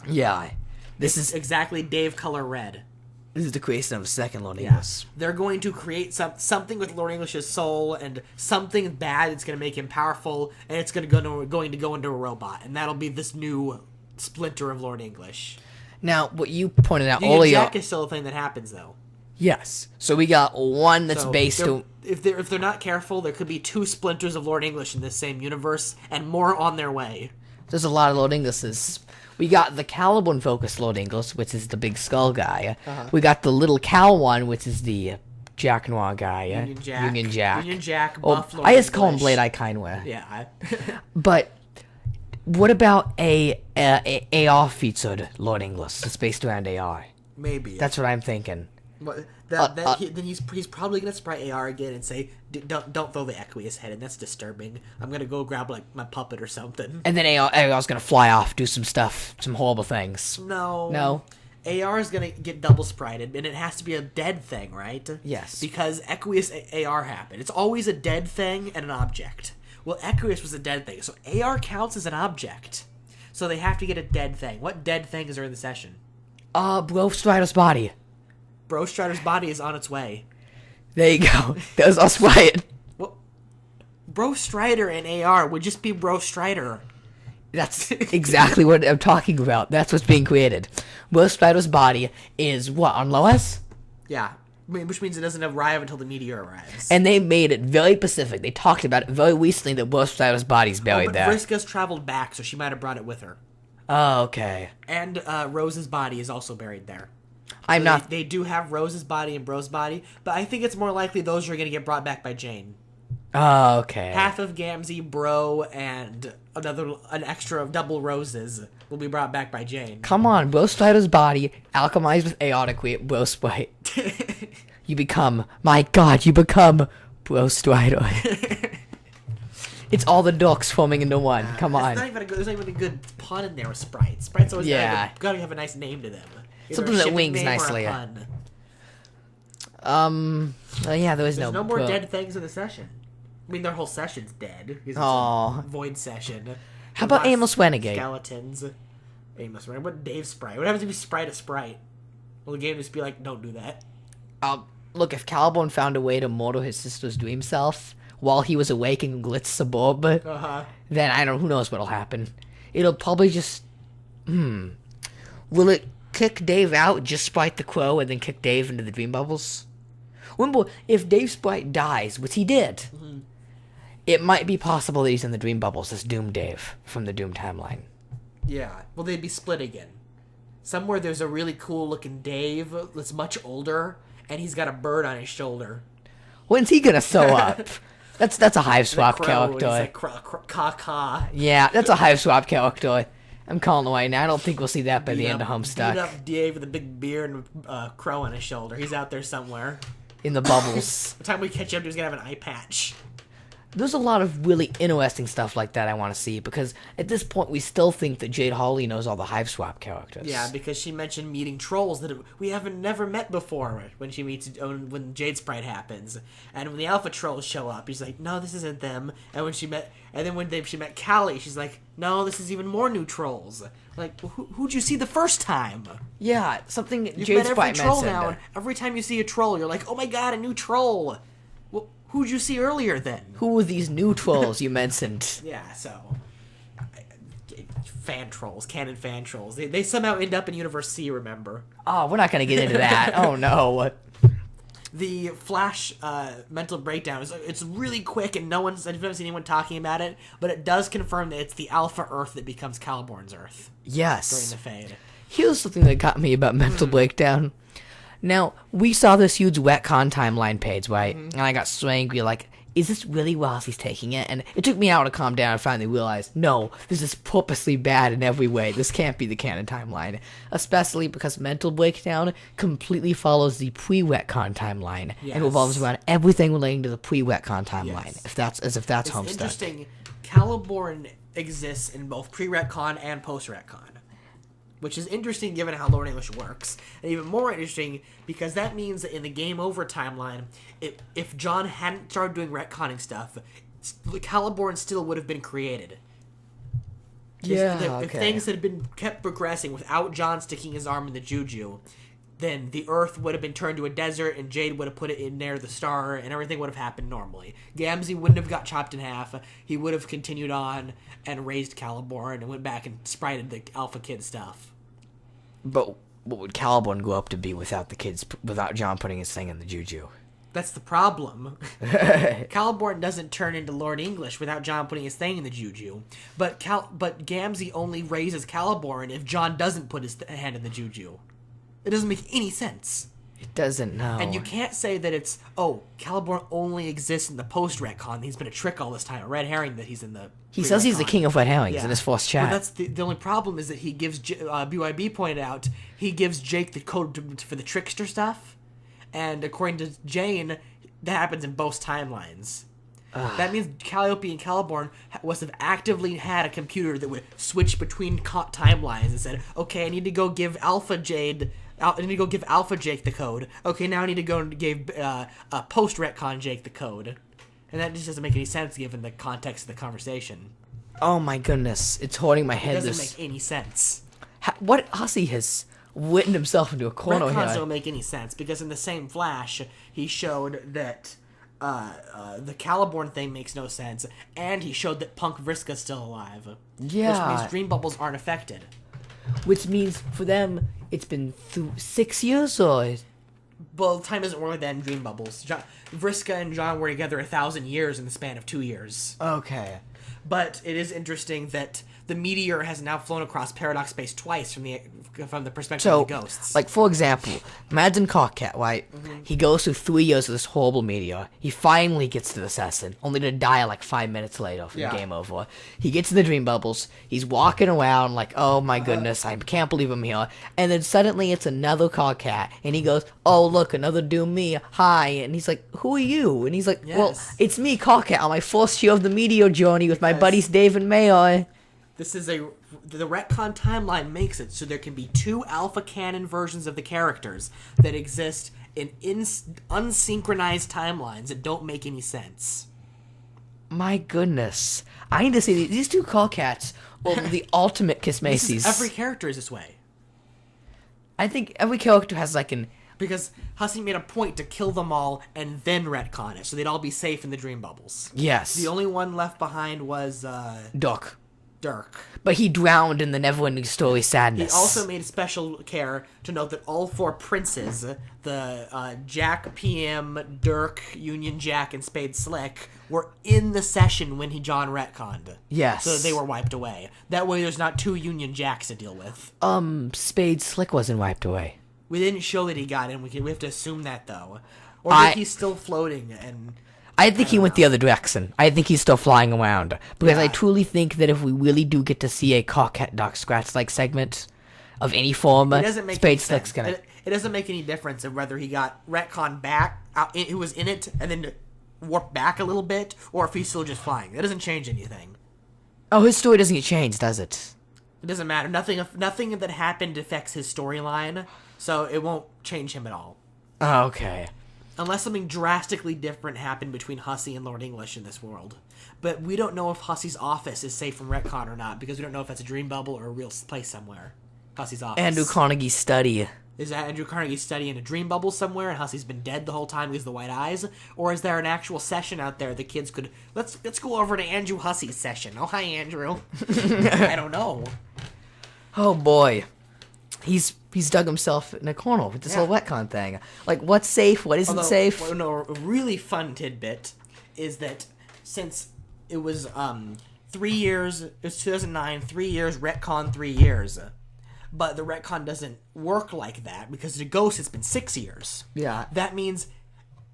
Yeah. This is exactly Dave color red. This is the creation of a second Lord English. They're going to create something with Lord English's soul and something bad that's going to make him powerful, and it's going to go into a robot, and that'll be this new splinter of Lord English. Now, what you pointed out Union earlier... Jack is still a thing that happens, though. Yes. So we got one that's based on... If they're not careful, there could be 2 splinters of Lord English in this same universe, and more on their way. There's a lot of Lord Englishes. We got the Caliborn-focused Lord English, which is the big skull guy. We got the little Cal one, which is the Jack Noir guy. Union Jack. Union Jack. Buff Lord I just call him English. Blade Eye Kindware. Yeah. But what about a AR-featured Lord English that's based around AR? Maybe. That's what I'm thinking. Then he's probably gonna spray AR again and say, "Don't throw the Equius head in. That's disturbing. I'm gonna go grab like my puppet or something." And then AR's gonna fly off, do some stuff, some horrible things. No. AR is gonna get double sprited, and it has to be a dead thing, right? Yes. Because Equius AR happened. It's always a dead thing and an object. Well, Equius was a dead thing, so AR counts as an object. So they have to get a dead thing. What dead things are in the session? Bro Strider's body. Bro Strider's body is on its way. There you go. That was us right. Well, Bro Strider and AR would just be Bro Strider. That's exactly what I'm talking about. That's what's being created. Bro Strider's body is what, on Lois? Yeah. Which means it doesn't arrive until the meteor arrives. And they made it very specific. They talked about it very recently that Bro Strider's body's buried there. Vriska's traveled back, so she might have brought it with her. Oh, okay. And Rose's body is also buried there. They do have Rose's body and Bro's body, but I think it's more likely those are going to get brought back by Jane. Oh, okay. Half of Gamzee, Bro, and an extra of double Roses will be brought back by Jane. Come on, Bro Strider's body alchemized with AR to create Bro Sprite. You become Bro Strider. It's all the ducks forming into one. Come on. There's not even a good pun in there with Sprite. Sprite's always gotta have a nice name to them. Something that wings nicely. Yeah, there's no more dead things in the session. I mean, their whole session's dead. It's a void session. How about Aimless Renegade? Skeletons. Aimless Renegade. What Dave Sprite? What happens if you Sprite a Sprite? Will the game just be like, don't do that? Look, if Caliborn found a way to mortal his sister's dream self while he was awake in Glitz Suburb, then who knows what'll happen. It'll probably just... Will it kick Dave out, just Sprite the Crow, and then kick Dave into the Dream Bubbles? Remember, if Dave Sprite dies, which he did, it might be possible that he's in the Dream Bubbles as Doom Dave from the Doom timeline. Yeah. Well, they'd be split again. Somewhere there's a really cool-looking Dave that's much older, and he's got a bird on his shoulder. When's he gonna sew up? That's a Hive Swap Crow, he's character. like, caw. Yeah, that's a Hive Swap character. I'm calling it right now. I don't think we'll see that by the end of Beat Homestuck. up Dave with a big beard and a crow on his shoulder. He's out there somewhere. In the bubbles. By the time we catch up, he's gonna have an eye patch. There's a lot of really interesting stuff like that I want to see, because at this point we still think that Jade Hawley knows all the Hive Swap characters. Yeah, because she mentioned meeting trolls that we haven't never met before when she meets when Jade Sprite happens, and when the Alpha Trolls show up, he's like, no, this isn't them. And she met Callie, she's like, no, this is even more new trolls. Like, who'd you see the first time? Yeah, something You've Jade met every Sprite troll mentioned. now, and every time you see a troll, you're like, oh my god, a new troll. Well, who'd you see earlier then? Who were these new trolls you mentioned? Yeah, so canon fan trolls. They somehow end up in Universe C, remember? Oh, we're not going to get into that. Oh, no. The Flash mental breakdown it's really quick, and I've never seen anyone talking about it, but it does confirm that it's the Alpha Earth that becomes Caliborn's Earth Yes. during the fade. Here's something that got me about mental breakdown. Now, we saw this huge retcon timeline page, right? And I got so angry, like, is this really Rossi's taking it? And it took me out to calm down and finally realize, no, this is purposely bad in every way. This can't be the canon timeline. Especially because mental breakdown completely follows the pre-retcon timeline and revolves around everything relating to the pre-retcon timeline. Yes. If that's Homestuck. It's interesting. Caliborn exists in both pre-retcon and post-retcon, which is interesting given how Lord English works, and even more interesting because that means that in the Game Over timeline, if John hadn't started doing retconning stuff, Caliborn still would have been created. If things had been kept progressing without John sticking his arm in the Juju, then the Earth would have been turned to a desert, and Jade would have put it in near the star, and everything would have happened normally. Gamzee wouldn't have got chopped in half. He would have continued on and raised Caliborn and went back and sprited the Alpha Kid stuff. But what would Caliborn grow up to be without John putting his thing in the Juju? That's the problem. Caliborn doesn't turn into Lord English without John putting his thing in the Juju. But Gamzee only raises Caliborn if John doesn't put his hand in the Juju. It doesn't make any sense. It doesn't, no. And you can't say that it's, Caliborn only exists in the post-retcon. He's been a trick all this time, a red herring that he's in the He says he's the king of red herrings in his first chat. But that's the only problem is that he gives, BYB pointed out, he gives Jake the code for the trickster stuff. And according to Jane, that happens in both timelines. That means Calliope and Caliborn must have actively had a computer that would switch between timelines and said, okay, I need to go give Alpha Jake the code. Okay, now I need to go and give post-retcon Jake the code. And that just doesn't make any sense given the context of the conversation. Oh my goodness, it's holding my head. It doesn't make any sense. What Hussey has written himself into a corner Retcons here. don't make any sense because in the same Flash, he showed that the Caliborn thing makes no sense, and he showed that Punk Vriska's still alive. Yeah. Which means dream bubbles aren't affected. Which means for them, it's been 6 years or... Well, time doesn't work like that in dream bubbles. Vriska and John were together 1,000 years in the span of 2 years. Okay. But it is interesting that the meteor has now flown across paradox space twice from the perspective of the ghosts. Like, for example, imagine Cockcat, right? Mm-hmm. He goes through 3 years of this horrible meteor. He finally gets to the assassin, only to die like 5 minutes later from game over. He gets in the dream bubbles. He's walking around like, oh my goodness, I can't believe I'm here. And then suddenly it's another Cockcat, and he goes, oh look, another Doom Me, hi. And he's like, who are you? And he's like, well, it's me, Cockcat, on my first year of the meteor journey with my buddies Dave and Mayor. This is the retcon timeline makes it so there can be 2 alpha canon versions of the characters that exist in unsynchronized timelines that don't make any sense. My goodness. I need to see these 2 Cockcats are the ultimate Kiss Macy's. Every character is this way. I think every character has like an... Because Hussey made a point to kill them all and then retcon it, so they'd all be safe in the dream bubbles. Yes. The only one left behind was, Dirk. But he drowned in the Neverending Story sadness. He also made special care to note that all 4 princes, the Jack, PM, Dirk, Union Jack, and Spade Slick, were in the session when John retconned. Yes. So they were wiped away. That way there's not 2 Union Jacks to deal with. Spade Slick wasn't wiped away. We didn't show that he got in. We have to assume that, though. Or that he's still floating and... I think he went the other direction. I think he's still flying around. Because I truly think that if we really do get to see a Cockhead Doc Scratch-like segment of any form, It doesn't make Spade any sense. Slick's gonna... It doesn't make any difference of whether he got retconned back, who was in it, and then warped back a little bit, or if he's still just flying. That doesn't change anything. Oh, his story doesn't get changed, does it? It doesn't matter. Nothing that happened affects his storyline, so it won't change him at all. Oh, okay. Unless something drastically different happened between Hussey and Lord English in this world. But we don't know if Hussey's office is safe from retcon or not, because we don't know if that's a dream bubble or a real place somewhere. Hussey's office. Andrew Carnegie's study. Is that Andrew Carnegie studying a dream bubble somewhere and Hussey's been dead the whole time because of the white eyes? Or is there an actual session out there the kids could... Let's go over to Andrew Hussey's session. Oh, hi, Andrew. I don't know. Oh, boy. He's dug himself in a corner with this whole retcon thing. Like, what's safe? What isn't safe? Well, no, a really fun tidbit is that since it was 3 years, it was 2009, 3 years, retcon 3 years. But the retcon doesn't work like that because the Ghost it's been 6 years. Yeah. That means,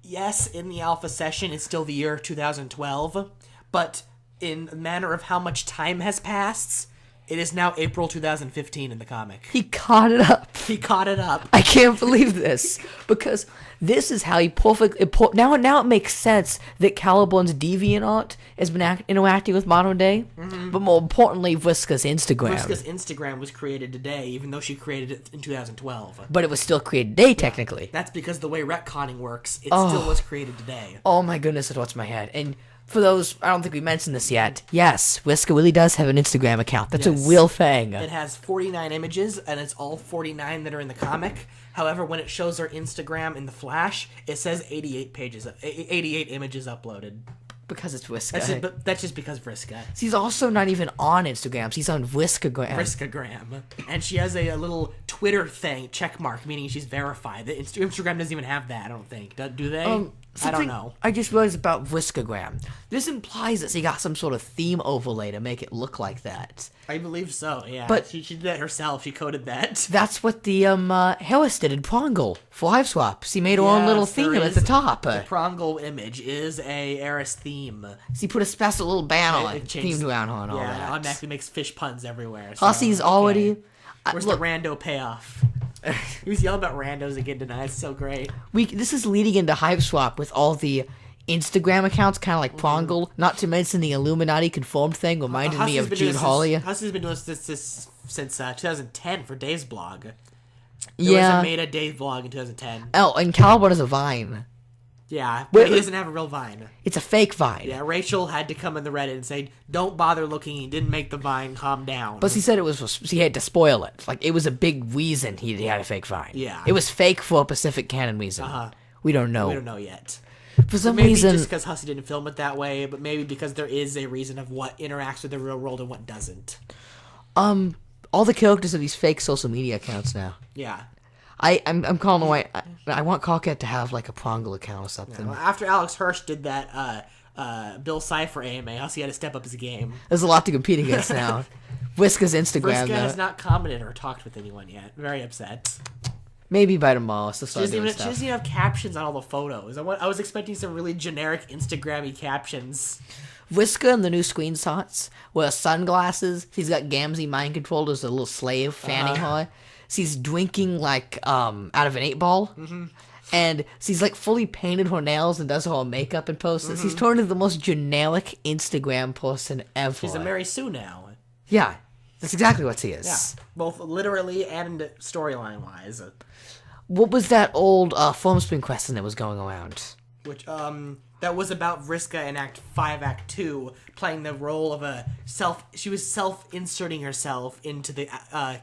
yes, in the alpha session it's still the year 2012, but in the manner of how much time has passed, it is now April 2015 in the comic. He caught it up. He caught it up. I can't believe this because this is how he perfectly... Now it makes sense that Caliborn's DeviantArt has been interacting with modern day, but more importantly, Vriska's Instagram. Vriska's Instagram was created today, even though she created it in 2012. But it was still created today, technically. That's because the way retconning works, it still was created today. Oh my goodness, it what's my head. And for those, I don't think we mentioned this yet. Yes, Vriska really does have an Instagram account. That's a real thing. It has 49 images, and it's all 49 that are in the comic. However, when it shows her Instagram in the Flash, it says 88 images uploaded. Because it's Vriska. That's just because Vriska. She's also not even on Instagram. She's on Vriskagram. Vriskagram. And she has a little Twitter thing, check mark, meaning she's verified. The Instagram doesn't even have that, I don't think. Do they? I don't know. I just realized about Vriskagram. This implies that she got some sort of theme overlay to make it look like that. I believe so, yeah. But she did that herself. She coded that. That's what the Harris did in Prongle for Live Swap. She made her own little theme at the top. The Prongle image is a Eris theme. She put a special little banner themed around her and all that. Yeah, it automatically makes fish puns everywhere. Hussey's already... Where's the rando payoff? He was yelling about randos again tonight. It's so great. This is leading into Hype Swap with all the Instagram accounts, kind of like Prongle. Not to mention the Illuminati conformed thing reminded me of Gene Hawley. Hussey's been doing this since 2010 for Dave's blog. There was a made a Dave blog in 2010. Oh, and Caliborn has a Vine. Yeah, but he doesn't have a real Vine. It's a fake Vine. Yeah, Rachel had to come in the Reddit and say, "Don't bother looking. He didn't make the Vine. Calm down." But she said she had to spoil it. Like, it was a big reason he had a fake Vine. Yeah. It was fake for a Pacific Canon reason. We don't know. We don't know yet. For some maybe reason... just because Hussey didn't film it that way, but maybe because there is a reason of what interacts with the real world and what doesn't. All the characters are these fake social media accounts now. Yeah. I'm calling away. I want Cockhead to have like a Prongle account or something. Well, after Alex Hirsch did that Bill Cipher AMA, Hussey had to step up his game. There's a lot to compete against now. Vriska's Instagram. Vriska has not commented or talked with anyone yet. Very upset. Maybe by tomorrow. So she doesn't even have captions on all the photos. I was expecting some really generic Instagram-y captions. Vriska in the new screenshots wears sunglasses. She's got Gamzee mind controlled as a little slave fanning her. She's drinking like out of an 8-ball. Mm-hmm. And she's like fully painted her nails and does her own makeup and posts. Mm-hmm. She's turned into the most generic Instagram person ever. She's a Mary Sue now. Yeah, that's exactly what she is. Yeah, both literally and storyline-wise. What was that old Foam Spring question that was going around? Which, that was about Vriska in Act 5, Act 2, playing the role of she was self-inserting herself into the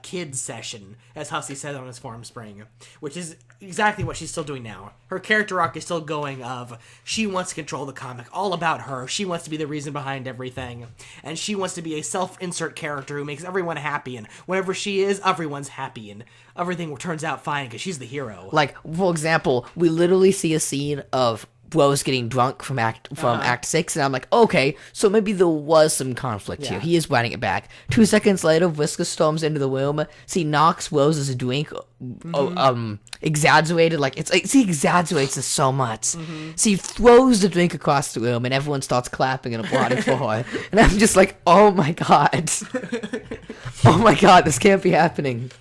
kids session, as Hussey said on his Forum Spring, which is exactly what she's still doing now. Her character arc is still going of, she wants to control the comic, all about her, she wants to be the reason behind everything, and she wants to be a self-insert character who makes everyone happy, and whenever she is, everyone's happy, and everything turns out fine because she's the hero. Like, for example, we literally see a scene of Rose getting drunk from Act 6, and I'm like, okay, so maybe there was some conflict here. He is writing it back. 2 seconds later, Vriska storms into the room. See, knocks Rose's drink, exaggerated, he exaggerates this so much. So he throws the drink across the room, and everyone starts clapping and applauding for her. And I'm just like, oh my god. Oh my god, this can't be happening.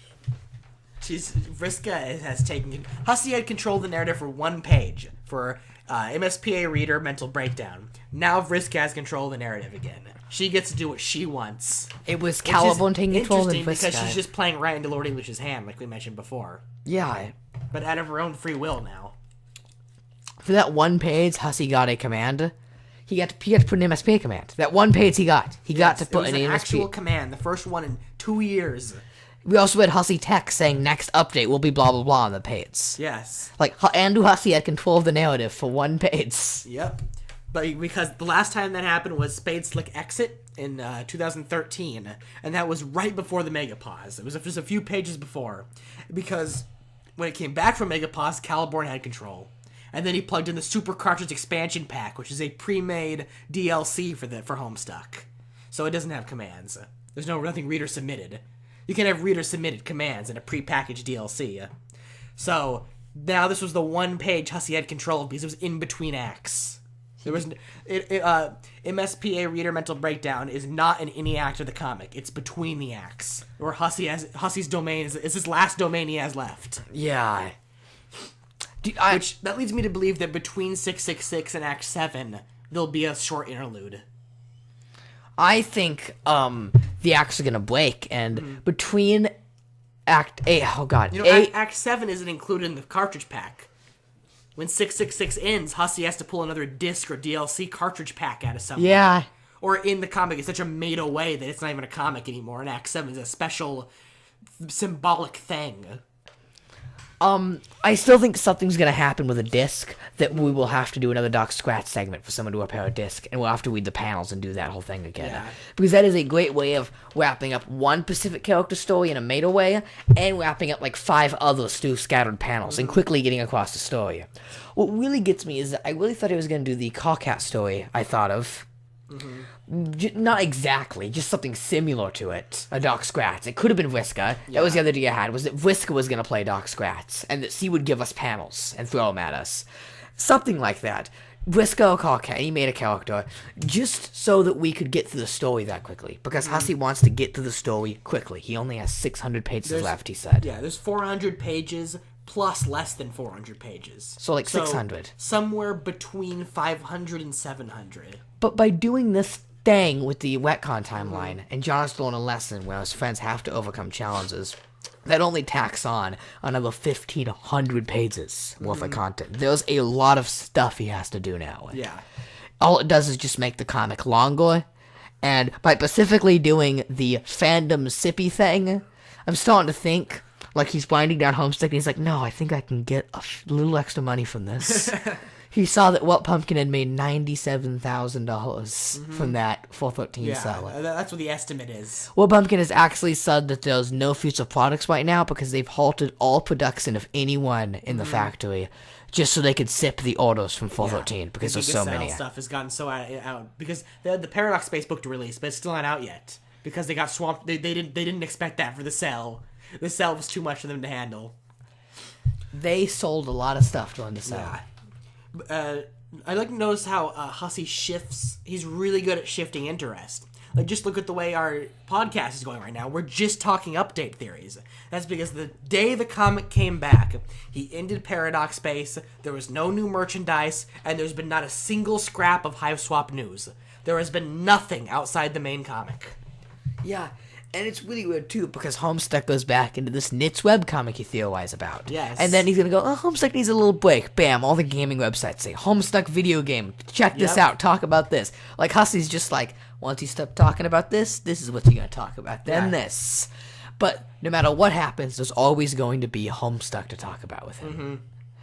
Vriska has taken... Hussey had controlled the narrative for 1 page for MSPA Reader Mental Breakdown. Now Vriska has control of the narrative again. She gets to do what she wants. It was Caliban taking control of Vriska. Because she's just playing right into Lord English's hand, like we mentioned before. Yeah. But out of her own free will now. For that 1 page, Hussey got a command. He got to put an MSPA command. That 1 page he got. He got to put an MSPA. Actual command, the first one in 2 years. We also had Hussey text saying next update will be blah blah blah on the page. Yes. Andrew Hussey had control of the narrative for 1 page. Yep. But because the last time that happened was Spade Slick Exit in 2013, and that was right before the Megapause. It was just a few pages before, because when it came back from Megapause, Caliborn had control, and then he plugged in the Super Cartridge Expansion Pack, which is a pre-made DLC for Homestuck, so it doesn't have commands. There's nothing reader submitted. You can have reader submitted commands in a pre-packaged DLC. So now this was the 1 page Hussey had control of because it was in between acts. There was MSPA Reader Mental Breakdown is not in any act of the comic. It's between the acts. Where Hussey's domain is his last domain he has left. Yeah. Which that leads me to believe that between 666 and Act 7 there'll be a short interlude. I think the acts are gonna break, and between Act 8, Act 7 isn't included in the cartridge pack. When 666 ends, Hussey has to pull another disc or DLC cartridge pack out of somewhere. Yeah. Or in the comic, it's such a made away that it's not even a comic anymore, and Act 7 is a special symbolic thing. I still think something's gonna happen with a disc that we will have to do another Doc Scratch segment for someone to repair a disc, and we'll have to read the panels and do that whole thing again. Yeah. Because that is a great way of wrapping up one Pacific character story in a made way, and wrapping up 5 others through scattered panels, and quickly getting across the story. What really gets me is that I really thought he was gonna do the Cawcat story I thought of. Not exactly, just something similar to it. A Doc Scratch. It could have been Vriska. That was the other idea I had, was that Vriska was going to play Doc Scratch, and that she would give us panels and throw them at us. Something like that. Vriska or Cawcat, he made a character, just so that we could get through the story that quickly. Because Hussey wants to get through the story quickly. He only has 600 pages left, he said. Yeah, there's 400 pages, plus less than 400 pages. So 600. Somewhere between 500 and 700. But by doing this thing with the Wetcon timeline, and John's throwing a lesson where his friends have to overcome challenges, that only tacks on another 1,500 pages worth of content. There's a lot of stuff he has to do now. Yeah. All it does is just make the comic longer, and by specifically doing the fandom sippy thing, I'm starting to think he's winding down Homestuck, and he's like, no, I think I can get a little extra money from this. He saw that Walt Pumpkin had made $97,000 from that 413 sell. Yeah, that's what the estimate is. Walt Pumpkin has actually said that there's no future products right now because they've halted all production of anyone in the factory just so they could sip the orders from 413 because there's so many. Stuff has gotten so out because they had the Paradox Space book to release, but it's still not out yet because they got swamped. They didn't expect that for the sell. The sell was too much for them to handle. They sold a lot of stuff during the sell. Yeah. I like to notice how Hussey shifts. He's really good at shifting interest. Just look at the way our podcast is going right now. We're just talking update theories. That's because the day the comic came back, he ended Paradox Space, there was no new merchandise, and there's been not a single scrap of Hive Swap news. There has been nothing outside the main comic. Yeah, and it's really weird, too, because Homestuck goes back into this Knits webcomic he theorized about. Yes. And then he's going to go, Homestuck needs a little break. Bam, all the gaming websites say, Homestuck video game. Check this out. Talk about this. Hussey's just once you stop talking about this, this is what you're going to talk about. Then this. But no matter what happens, there's always going to be Homestuck to talk about with him. Mm-hmm.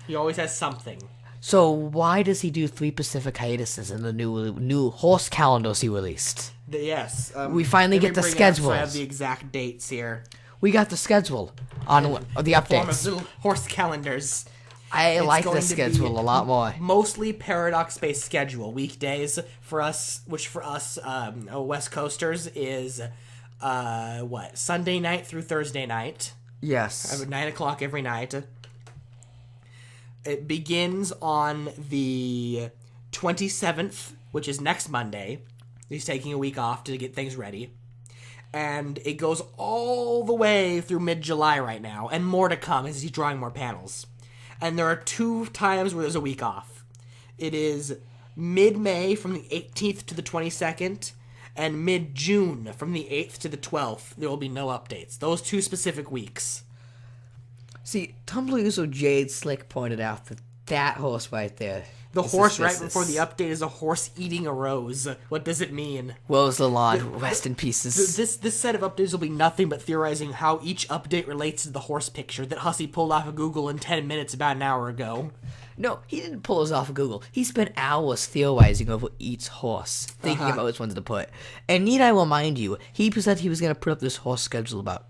He always has something. So why does he do 3 Pacific hiatuses in the new horse calendars he released? Yes. We finally get the schedule. I have the exact dates here. We got the schedule on the updates. Form of little horse calendars. I like going this to be schedule a lot more. Mostly paradox-based schedule. Weekdays for us, West Coasters is Sunday night through Thursday night. Yes. 9 o'clock every night. It begins on the 27th, which is next Monday. He's taking a week off to get things ready. And it goes all the way through mid-July right now, and more to come as he's drawing more panels. And there are 2 times where there's a week off. It is mid-May from the 18th to the 22nd, and mid-June from the 8th to the 12th. There will be no updates. Those 2 specific weeks. See, Tumblr user Jade Slick pointed out that horse right there. The horse right before the update is a horse eating a rose. What does it mean? Woes the lawn, rest in pieces. This set of updates will be nothing but theorizing how each update relates to the horse picture that Hussey pulled off of Google in 10 minutes about an hour ago. No, he didn't pull us off of Google. He spent hours theorizing over each horse, thinking about which ones to put. And need I remind you, he said he was going to put up this horse schedule about,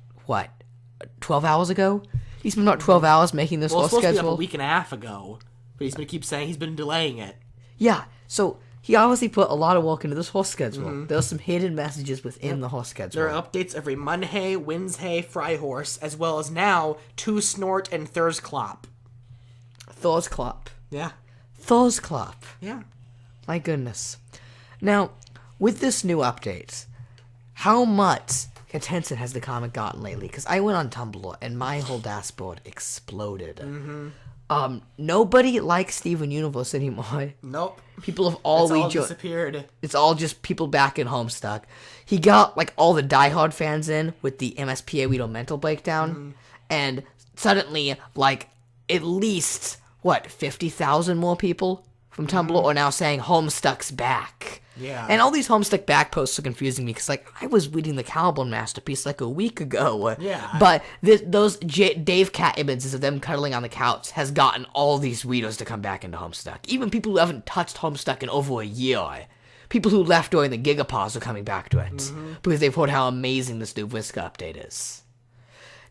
12 hours ago? He spent about 12 hours making this horse schedule. It was supposed to be schedule. up a week and a half ago. But he's going to keep saying he's been delaying it. Yeah, so he obviously put a lot of work into this horse schedule. There's some hidden messages within the horse schedule. There are updates every Monday, Wednesday, Fry Horse, as well as now 2 Snort and Thurs Clop. Thor's Clop. Yeah. Thor's Clop. Yeah. My goodness. Now, with this new update, how much attention has the comic gotten lately? Because I went on Tumblr and my whole dashboard exploded. Nobody likes Steven Universe anymore. Nope. People have all disappeared. It's all just people back in Homestuck. He got all the diehard fans in with the MSPA Weedle mental breakdown, and suddenly at least 50,000 more people from Tumblr are now saying Homestuck's back. Yeah. And all these Homestuck back posts are confusing me because, I was reading the Caliburn Masterpiece a week ago. Yeah. But those Dave Cat images of them cuddling on the couch has gotten all these readers to come back into Homestuck. Even people who haven't touched Homestuck in over a year. People who left during the Gigapause are coming back to it. Because they've heard how amazing this new Whisker update is.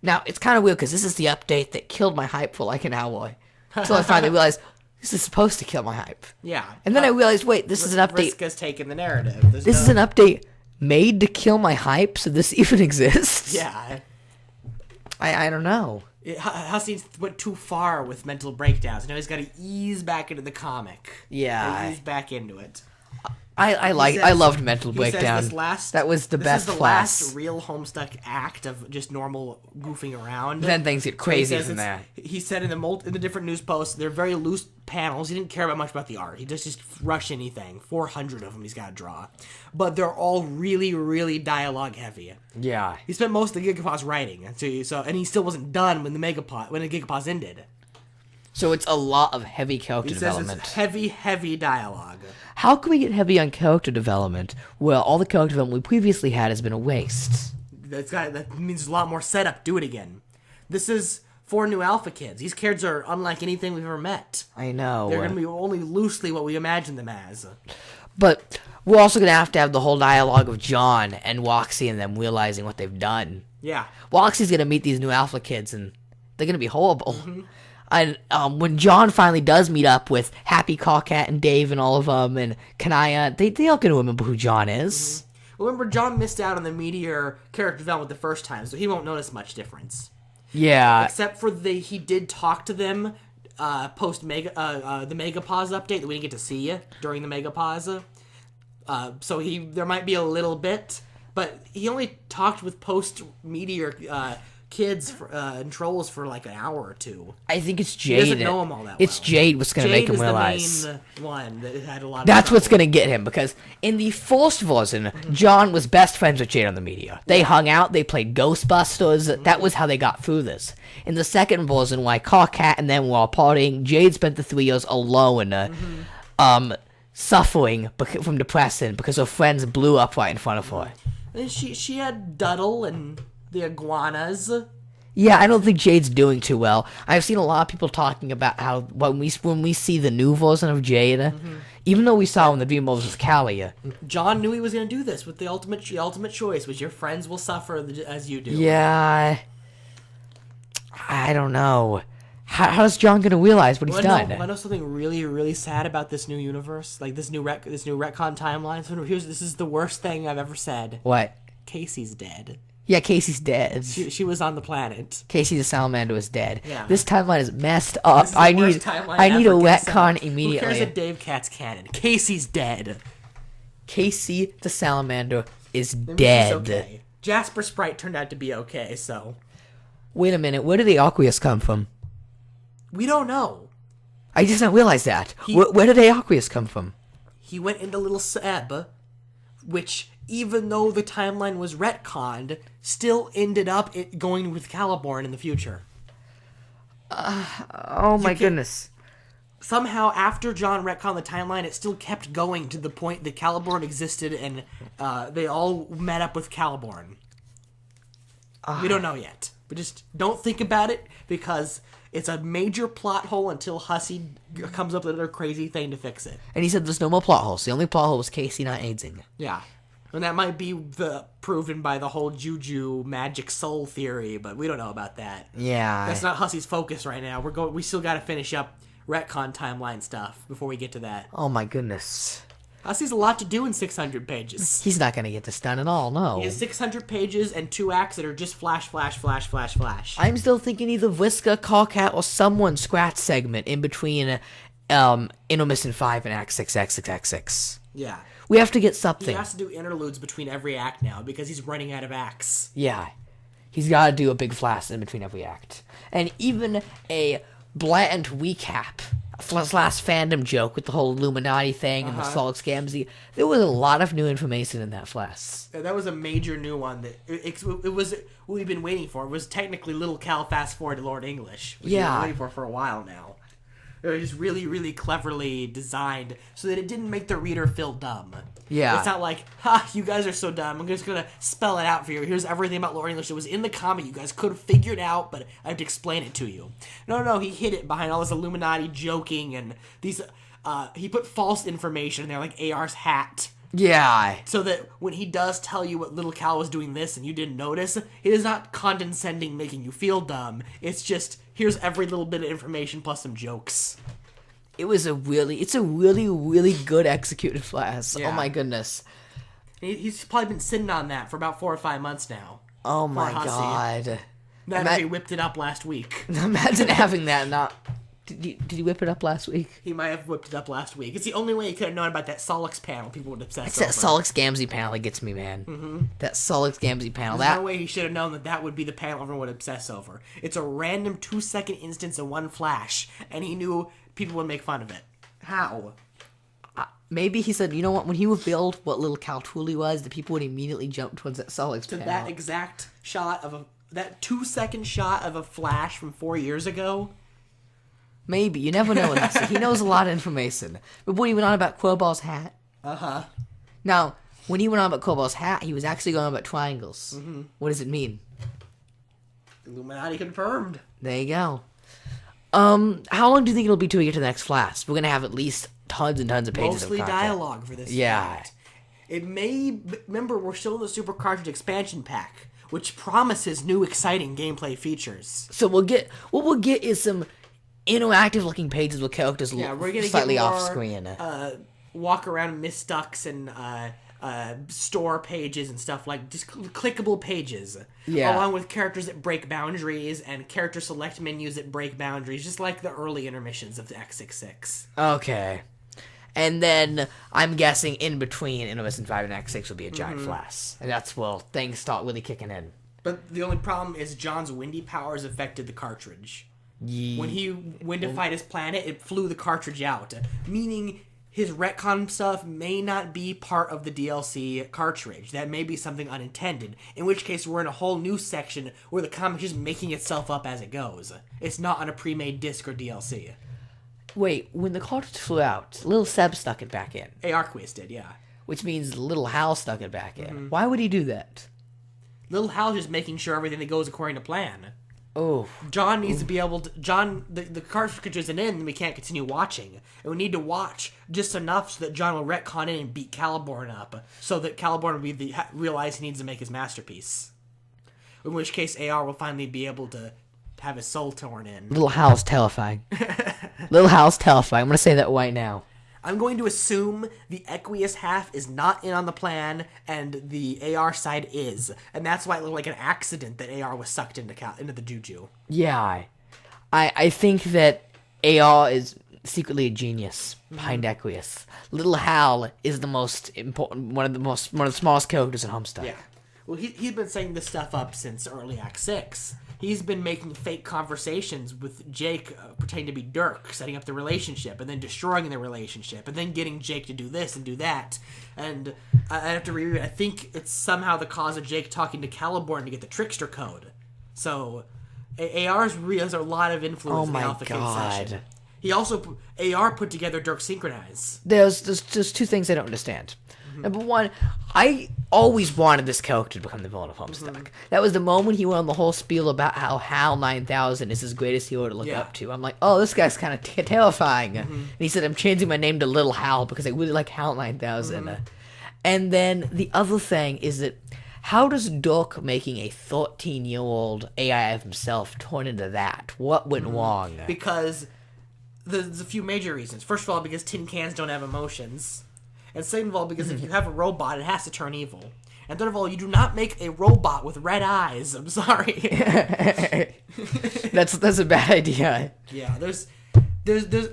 Now, it's kind of weird because this is the update that killed my hype for an hour. Until I finally realized, this is supposed to kill my hype. Yeah. And then I realized, wait, this is an update. Riska's taken the narrative. This is an update made to kill my hype, so this even exists? Yeah. I don't know. Hussey went too far with mental breakdowns. Now he's got to ease back into the comic. Yeah. Ease back into it. I loved Mental Breakdown. That was the best class. This is the last real Homestuck act of just normal goofing around. Then things get crazy from there. He said in the different news posts, they're very loose panels. He didn't care much about the art. He just rush anything. 400 of them he's got to draw. But they're all really, really dialogue heavy. Yeah. He spent most of the Gigapause writing, and he still wasn't done when the Gigapause ended. So it's a lot of heavy character development. It's heavy dialogue. How can we get heavy on character development where all the character development we previously had has been a waste? That means there's a lot more setup. Do it again. This is 4 new alpha kids. These kids are unlike anything we've ever met. I know. They're going to be only loosely what we imagine them as. But we're also going to have the whole dialogue of John and Woxy and them realizing what they've done. Yeah. Woxy's going to meet these new alpha kids and they're going to be horrible. And when John finally does meet up with Happy Cawcat and Dave and all of them and Kanaya, they all going to remember who John is. Remember, John missed out on the Meteor character development the first time, so he won't notice much difference. Yeah. Except for he did talk to them post the Megapause update that we didn't get to see during the Megapause. So there might be a little bit, but he only talked with post Meteor kids and trolls for an hour or two. I think it's Jade. He doesn't know him all that well. It's Jade what's going to make him realize. Jade is the main one that had a lot of That's trouble. what's going to get him, because in the first version, John was best friends with Jade on the Meteor. They hung out, they played Ghostbusters, that was how they got through this. In the second version, why Cawcat and them were all partying, Jade spent the 3 years alone, suffering from depression because her friends blew up right in front of her. And she had Duddle and the iguanas. Yeah, I don't think Jade's doing too well. I've seen a lot of people talking about how when we see the new version of Jade, even though we saw in the Dream World with Callie. John knew he was going to do this with the ultimate choice, which your friends will suffer as you do. Yeah, I don't know. how's John gonna realize what he's done? I know something really, really sad about this new universe, like this new retcon timeline. So this is the worst thing I've ever said. What? Casey's dead. Yeah, Casey's dead. She was on the planet. Casey the salamander is dead. Yeah. This timeline is messed up. I need a retcon immediately. Who cares if Dave Cat's canon? Casey's dead. Casey the salamander is That dead. means he's okay. Jasper Sprite turned out to be okay, so Wait a minute, where did the Aqueous come from? we don't know. I just not realize that. Where did the Aqueous come from? He went into Little Seb, which, even though the timeline was retconned, still ended up going with Caliborn in the future. Oh my goodness. Somehow, after John retconned the timeline, it still kept going to the point that Caliborn existed, and they all met up with Caliborn. We don't know yet. But just don't think about it, because it's a major plot hole until Hussey comes up with another crazy thing to fix it. And he said there's no more plot holes. The only plot hole was Casey not aging. Yeah. And that might be proven by the whole Juju magic soul theory, but we don't know about that. Yeah. That's not Hussey's focus right now. We still got to finish up retcon timeline stuff before we get to that. Oh my goodness. Hussey's a lot to do in 600 pages. He's not going to get this done at all, no. He has 600 pages and 2 acts that are just flash, flash, flash, flash, flash. I'm still thinking either Vriska, Callcat, or someone scratch segment in between Intermission 5 and Act 6, Act 6, Act 6. Yeah. We have to get He something. has to do interludes between every act now because he's running out of acts. Yeah. He's got to do a big flash in between every act. And even a blatant recap last fandom joke with the whole Illuminati thing and the Solix Gamzee. There was a lot of new information in that flash. That was a major new one that it was what we've been waiting for. It was technically Little Cal fast forward to Lord English, which we've been waiting for a while now. It was just really, really cleverly designed so that it didn't make the reader feel dumb. Yeah. It's not like, ha, you guys are so dumb. I'm just going to spell it out for you. Here's everything about Lord English that was in the comic. You guys could have figured out, but I have to explain it to you. No, he hid it behind all this Illuminati joking and these, he put false information in there, like AR's hat. Yeah. So that when he does tell you what Little Cal was doing this and you didn't notice, it is not condescending making you feel dumb. It's just, here's every little bit of information plus some jokes. It's a really, really good executed flash. Yeah. Oh my goodness. He's probably been sitting on that for about 4 or 5 months now. Oh my Hussey. god. He whipped it up last week. Imagine having that not... Did you whip it up last week? He might have whipped it up last week. It's the only way he could have known about that Solix panel people would obsess It's over. that Solix Gamzee panel that gets me, man. Mm-hmm. That Solix Gamzee panel. There's no way he should have known that would be the panel everyone would obsess over. It's a random 2-second instance of one flash, and he knew people would make fun of it. How? Maybe he said, you know what, when he revealed what Little Cal truly was, the people would immediately jump towards that Solix panel. That exact shot of that 2-second shot of a flash from 4 years ago. Maybe. You never know. He knows a lot of information. But when he went on about Quillball's hat... Uh-huh. Now, when he went on about Quillball's hat, he was actually going on about triangles. Mm-hmm. What does it mean? Illuminati confirmed. There you go. How long do you think it'll be till we get to the next flash? We're going to have at least tons and tons of pages Mostly of content. dialogue for this. Yeah. Fact. It may... Remember, we're still in the Super Cartridge expansion pack, which promises new exciting gameplay features. So what we'll get is some interactive looking pages with characters we're gonna slightly get more, off screen. Walk around misducks and store pages and stuff, like just clickable pages. Yeah. Along with characters that break boundaries and character select menus that break boundaries, just like the early intermissions of the X66. Okay. And then I'm guessing in between Intermission 5 and Act 6 will be a giant flash. And that's where things start really kicking in. But the only problem is John's windy powers affected the cartridge. When he went to fight his planet, it flew the cartridge out, meaning his retcon stuff may not be part of the DLC cartridge. That may be something unintended, in which case we're in a whole new section where the comic is just making itself up as it goes. It's not on a pre-made disc or DLC. Wait, when the cartridge flew out, Little Seb stuck it back in. Arquist did, yeah. Which means Little Hal stuck it back in. Why would he do that? Little Hal's just making sure everything that goes according to plan. Oh. John needs to be able to... the cartridge isn't in, and we can't continue watching. And we need to watch just enough so that John will retcon in and beat Caliborn up, so that Caliborn will realize he needs to make his masterpiece. In which case, AR will finally be able to have his soul torn in. Little Hal's terrifying. Little Hal's terrifying. I'm gonna say that right now. I'm going to assume the Equius half is not in on the plan, and the AR side is, and that's why it looked like an accident that AR was sucked into the Juju. Yeah, I think that AR is secretly a genius behind Equius. Little Hal is the most important, one of the smallest characters in Homestuck. Yeah. Well, he's been setting this stuff up since early Act 6. He's been making fake conversations with Jake pretending to be Dirk, setting up the relationship, and then destroying the relationship, and then getting Jake to do this and do that. And I have to reread it. I think it's somehow the cause of Jake talking to Caliborn to get the Trickster code. So AR has a lot of influence in the Alpha Kid session. He also, AR put together Dirk Synchronize. There's two things I don't understand. Number one, I always wanted this character to become the villain of Homestuck. That was the moment he went on the whole spiel about how Hal 9000 is his greatest hero to look up to. I'm like, oh, this guy's kind of terrifying. And he said, I'm changing my name to Little Hal because I really like Hal 9000. And then the other thing is that how does Dirk making a 13-year-old AI of himself turn into that? What went wrong? Because there's a few major reasons. First of all, because tin cans don't have emotions. And second of all, because if you have a robot, it has to turn evil. And third of all, you do not make a robot with red eyes. I'm sorry. That's a bad idea. Yeah, there's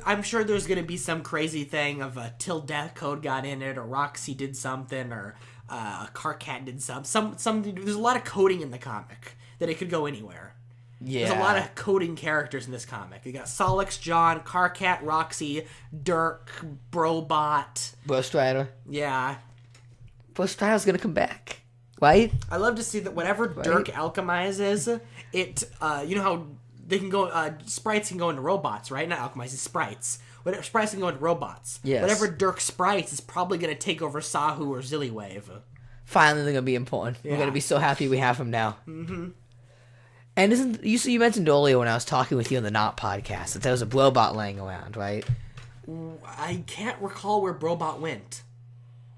I'm sure there's gonna be some crazy thing of a Till Death Code got in it, or Roxy did something, or a Carcat did something. There's a lot of coding in the comic that it could go anywhere. Yeah. There's a lot of coding characters in this comic. You got Solix, John, Carcat, Roxy, Dirk, Brobot. Ghost Rider. Yeah. Ghost Rider's gonna come back, right? I love to see that whatever Dirk alchemizes, it, you know how they can go, sprites can go into robots, right? Not alchemizes, sprites. Whatever, sprites can go into robots. Yes. Whatever Dirk sprites is probably going to take over Sahu or Zillywave. Finally, they're gonna be important. Yeah. We're gonna be so happy we have him now. Mm-hmm. And isn't you mentioned earlier when I was talking with you on the Not podcast that there was a Brobot laying around, right? I can't recall where Brobot went.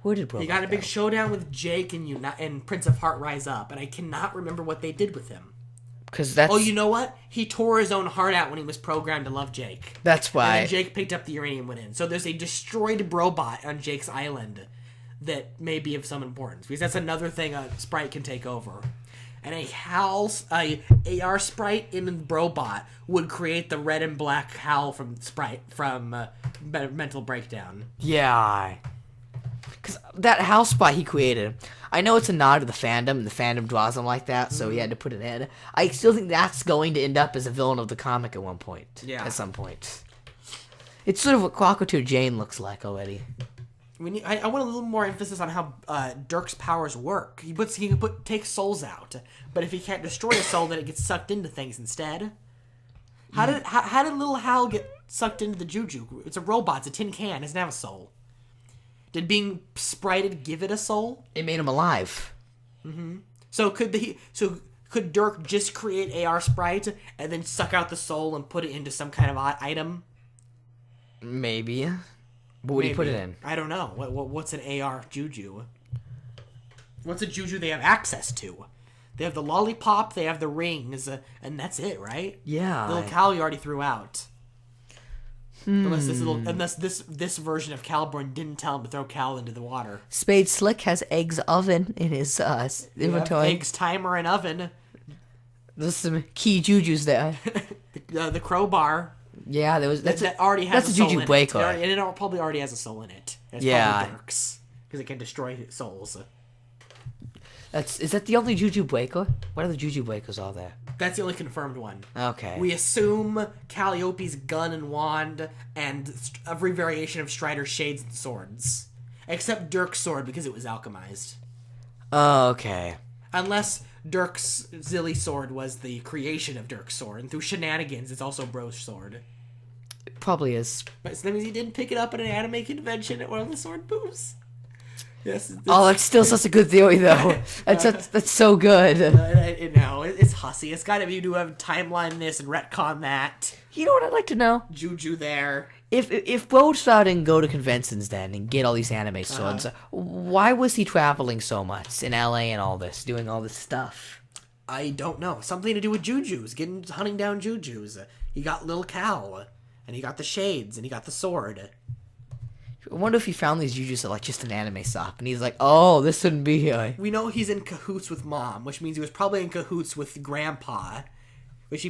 Where did Brobot He got a big go? showdown with Jake and Prince of Heart Rise Up, and I cannot remember what they did with him. Because that's... Oh, you know what? He tore his own heart out when he was programmed to love Jake. That's why... And then Jake picked up the uranium and went in. So there's a destroyed Brobot on Jake's island that may be of some importance, because that's another thing a sprite can take over. And a AR sprite in Brobot would create the red and black Hal from Mental Breakdown. Yeah. Because that house spot he created, I know it's a nod to the fandom, and the fandom draws him like that, so he had to put it in. I still think that's going to end up as a villain of the comic at one point. Yeah. At some point. It's sort of what Cockatoo Jane looks like already. I want a little more emphasis on how Dirk's powers work. He can take souls out, but if he can't destroy a soul, then it gets sucked into things instead. How did little Hal get sucked into the Juju? It's a robot. It's a tin can. It doesn't have a soul. Did being sprited give it a soul? It made him alive. Mm-hmm. So could Dirk just create AR sprite and then suck out the soul and put it into some kind of item? Maybe. What would he put it in? I don't know. What's an AR Juju? What's a Juju they have access to? They have the lollipop, they have the rings, and that's it, right? Yeah. The little Cal you already threw out. Unless this version of Caliborn didn't tell him to throw Cal into the water. Spade Slick has eggs oven in his inventory. Eggs, timer, and oven. There's some key Jujus there. The crowbar. Yeah, that already has that's a soul Juju in Breaker. it. And it probably already has a soul in it. It's probably Dirk's, because it can destroy souls. Is that the only Juju Breaker? What other Juju Breakers are there? That's the only confirmed one. Okay. We assume Calliope's gun and wand, and every variation of Strider's shades and swords. Except Dirk's sword, because it was alchemized. Oh, okay. Unless Dirk's Zilly sword was the creation of Dirk's sword, and through shenanigans, it's also Bro's sword. It probably is. But so that means he didn't pick it up at an anime convention at one of the sword booths. Yes. Oh, that's still such a good theory, though. That's so good. It's hussy. It's got to be to have timeline this and retcon that. You know what I'd like to know? Juju there. If Roadstar didn't go to conventions then and get all these anime swords, why was he traveling so much in LA and all this, doing all this stuff? I don't know. Something to do with Jujus, hunting down Jujus. He got Lil Cal, and he got the shades, and he got the sword. I wonder if he found these Jujus at like just an anime shop, and he's like, "Oh, this wouldn't be here." We know he's in cahoots with Mom, which means he was probably in cahoots with Grandpa, which he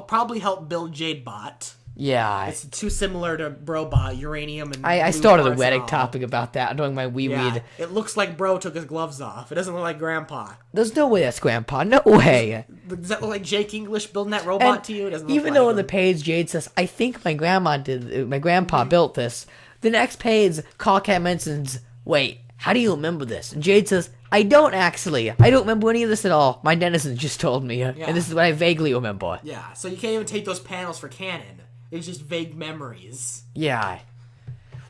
probably helped build Jadebot. Yeah, It's too similar to Brobot, uranium, and I blue started a parts Reddit and all. topic about that during my wee Yeah, weed. it looks like Bro took his gloves off. It doesn't look like Grandpa. There's no way that's Grandpa. No way. Does that look like Jake English building that robot And to you? It doesn't look even like though on him. the page Jade says, "I think my grandpa built this," the next page Callcat mentions, "Wait, how do you remember this?" And Jade says, "I don't actually. I don't remember any of this at all. My dentist just told me, and this is what I vaguely remember." Yeah, so you can't even take those panels for canon. It's just vague memories. Yeah.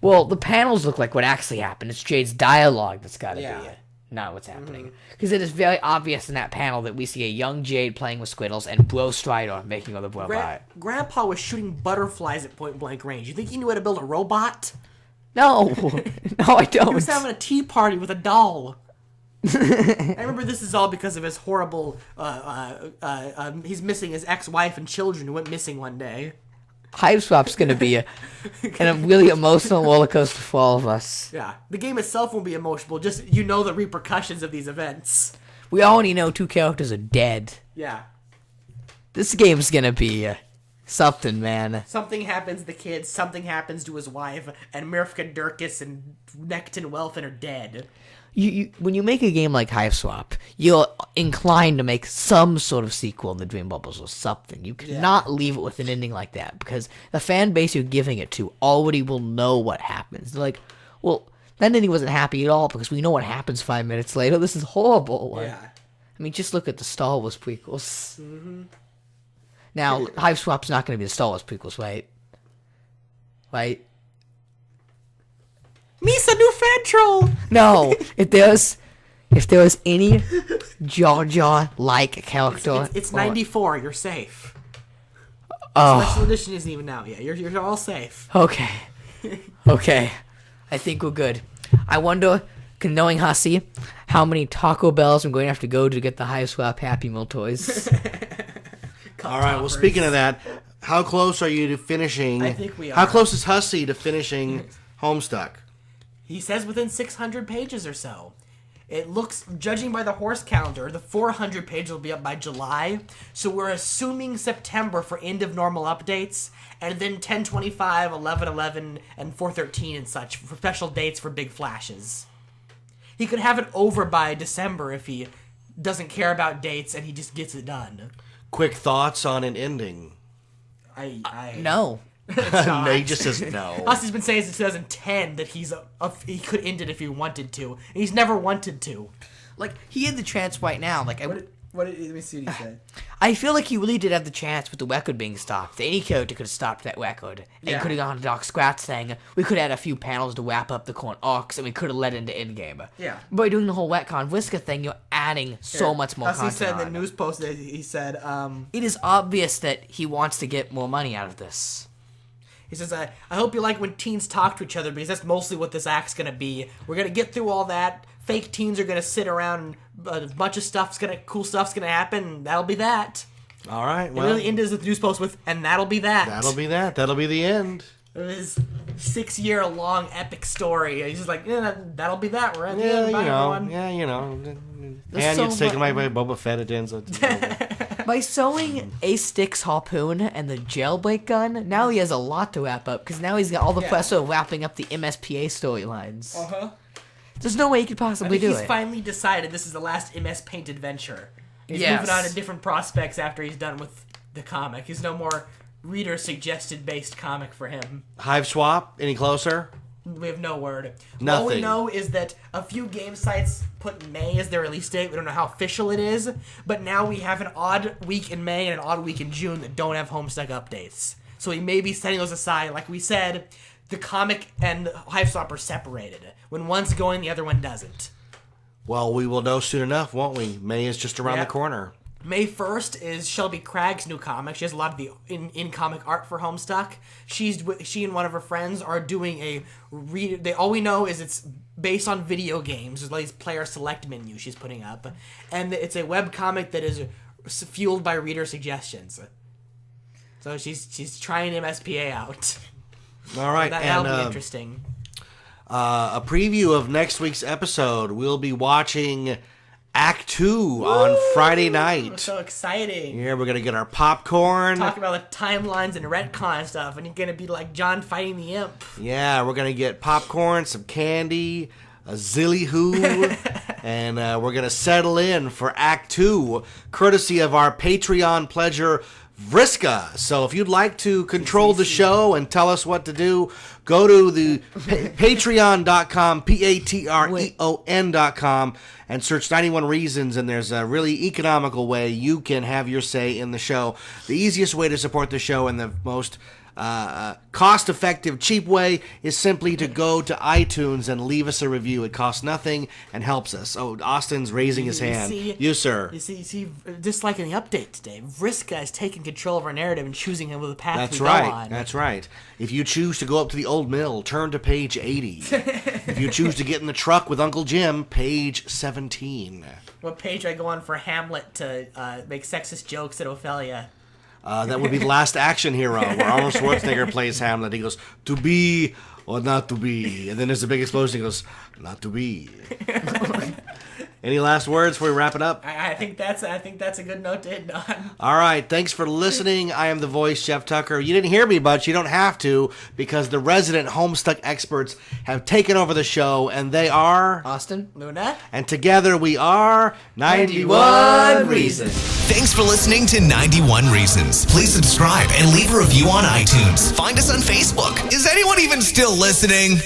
Well, the panels look like what actually happened. It's Jade's dialogue that's got to Yeah. be it, not what's happening. Because it is very obvious in that panel that we see a young Jade playing with Squiddles and Bro Strider making other robot. Grandpa was shooting butterflies at point blank range. You think he knew how to build a robot? No, no, I He was don't. having a tea party with a doll. I remember this is all because of his horrible. He's missing his ex-wife and children who went missing one day. Hive Swap's gonna be a really emotional roller coaster for all of us. Yeah, the game itself won't be emotional. Just you know the repercussions of these events. We already know 2 characters are dead. Yeah, This game's gonna be something, man. something happens to the kid. Something happens to his wife, and Mirfka Durkis and Necton Welfin are dead. When you make a game like Hive Swap, you're inclined to make some sort of sequel in the Dream Bubbles or something. You cannot leave it with an ending like that because the fan base you're giving it to already will know what happens. They're like, well, that ending wasn't happy at all because we know what happens 5 minutes later. This is horrible. Yeah. I mean, just look at the Star Wars prequels. Mm-hmm. Now, Hive Swap's not going to be the Star Wars prequels, right? Right? Misa new fan troll. No, if there was any Jar Jar like character, It's 94. You're safe. Oh, Special edition isn't even out yet. You're all safe. okay, okay. I think we're good. I wonder, knowing Hussey, how many Taco Bells I'm going to have to go to get the Hive Swap Happy Meal toys. All right. Well, speaking of that, how close are you to finishing? I think we How are. close is Hussey to finishing Homestuck? He says within 600 pages or so. It looks, judging by the horse calendar, the 400 page will be up by July. So we're assuming September for end of normal updates, and then 10/25, 11/11, and 4/13 and such for special dates for big flashes. He could have it over by December if he doesn't care about dates and he just gets it done. Quick thoughts on an ending. No. No, he just says no. Hussey's been saying since 2010 that he could end it if he wanted to. And he's never wanted to. Like, he had the chance right now. Like, Let me see what he said. I feel like he really did have the chance with the record being stopped. Any character could have stopped that record. And Yeah. could have gone to Doc Scratch saying, we could add a few panels to wrap up the current arcs, and we could have led into Endgame. Yeah. By doing the whole retcon Whisker thing, you're adding so much more Hussey content said in the on. news post that he said, It is obvious that he wants to get more money out of this. he says, I hope you like when teens talk to each other because that's mostly what this act's going to be. We're going to get through all that. Fake teens are going to sit around and a bunch of cool stuff's going to happen, and that'll be that. All right. It Well, really ends the news post with, and that'll be that. that'll be that. That'll be the end. It was 6-year-long epic story. He's just like, yeah, that'll be that. We're at the Yeah, end. you Bye, know. everyone. Yeah, you know. There's And so it's taken much- by Boba Fett at ends. By sewing a Styx harpoon and the jailbreak gun, now he has a lot to wrap up, because now he's got all the pressure of wrapping up the MSPA storylines. Uh-huh. There's no way he could I possibly think do he's it. finally decided this is the last MS Paint adventure. He's Yes. moving on to different prospects after he's done with the comic. He's no more reader-suggested based comic for him. Hive swap? Any closer? We have no word. All we Nothing. know is that a few game sites put May as their release date. We don't know how official it is, but now we have an odd week in May and an odd week in June that don't have Homestuck updates. So we may be setting those aside. Like we said, the comic and Hive Swap are separated. When one's going, the other one doesn't. Well, we will know soon enough, won't we? May is just around Yeah. the corner. May 1st is Shelby Craig's new comic. She has a lot of the in-comic art for Homestuck. She and one of her friends are doing a all we know is it's based on video games. There's like this player select menu she's putting up, and it's a web comic that is fueled by reader suggestions. So she's trying MSPA out. All right, That'll be interesting. A preview of next week's episode. We'll be watching Act 2 on Friday night. So exciting. Yeah, we're going to get our popcorn. Talk about the timelines and retcon stuff, and you're going to be like John fighting the imp. Yeah, we're going to get popcorn, some candy, a zilly-hoo, and we're going to settle in for Act 2, courtesy of our Patreon pledger, Vriska. So if you'd like to control the show and tell us what to do, go to the patreon.com, patreon.com, and search 91 Reasons, and there's a really economical way you can have your say in the show. The easiest way to support the show and the most cost-effective, cheap way is simply to go to iTunes and leave us a review. It costs nothing and helps us. Oh, Austin's raising his hand. You, sir. You see, just like in the update today, Vriska is taking control of our narrative and choosing the path we go on. That's right. If you choose to go up to the old mill, turn to page 80. If you choose to get in the truck with Uncle Jim, page 17. What page do I go on for Hamlet to make sexist jokes at Ophelia? That would be The Last Action Hero, where Arnold Schwarzenegger plays Hamlet. He goes, to be or not to be. And then there's a big explosion. He goes, not to be. Any last words before we wrap it up? I think that's a good note to end on. All right. Thanks for listening. I am the voice, Jeff Tucker. You didn't hear me, but you don't have to, because the resident Homestuck experts have taken over the show, and they are Austin, Luna, and together we are 91 Reasons. Thanks for listening to 91 Reasons. Please subscribe and leave a review on iTunes. Find us on Facebook. Is anyone even still listening?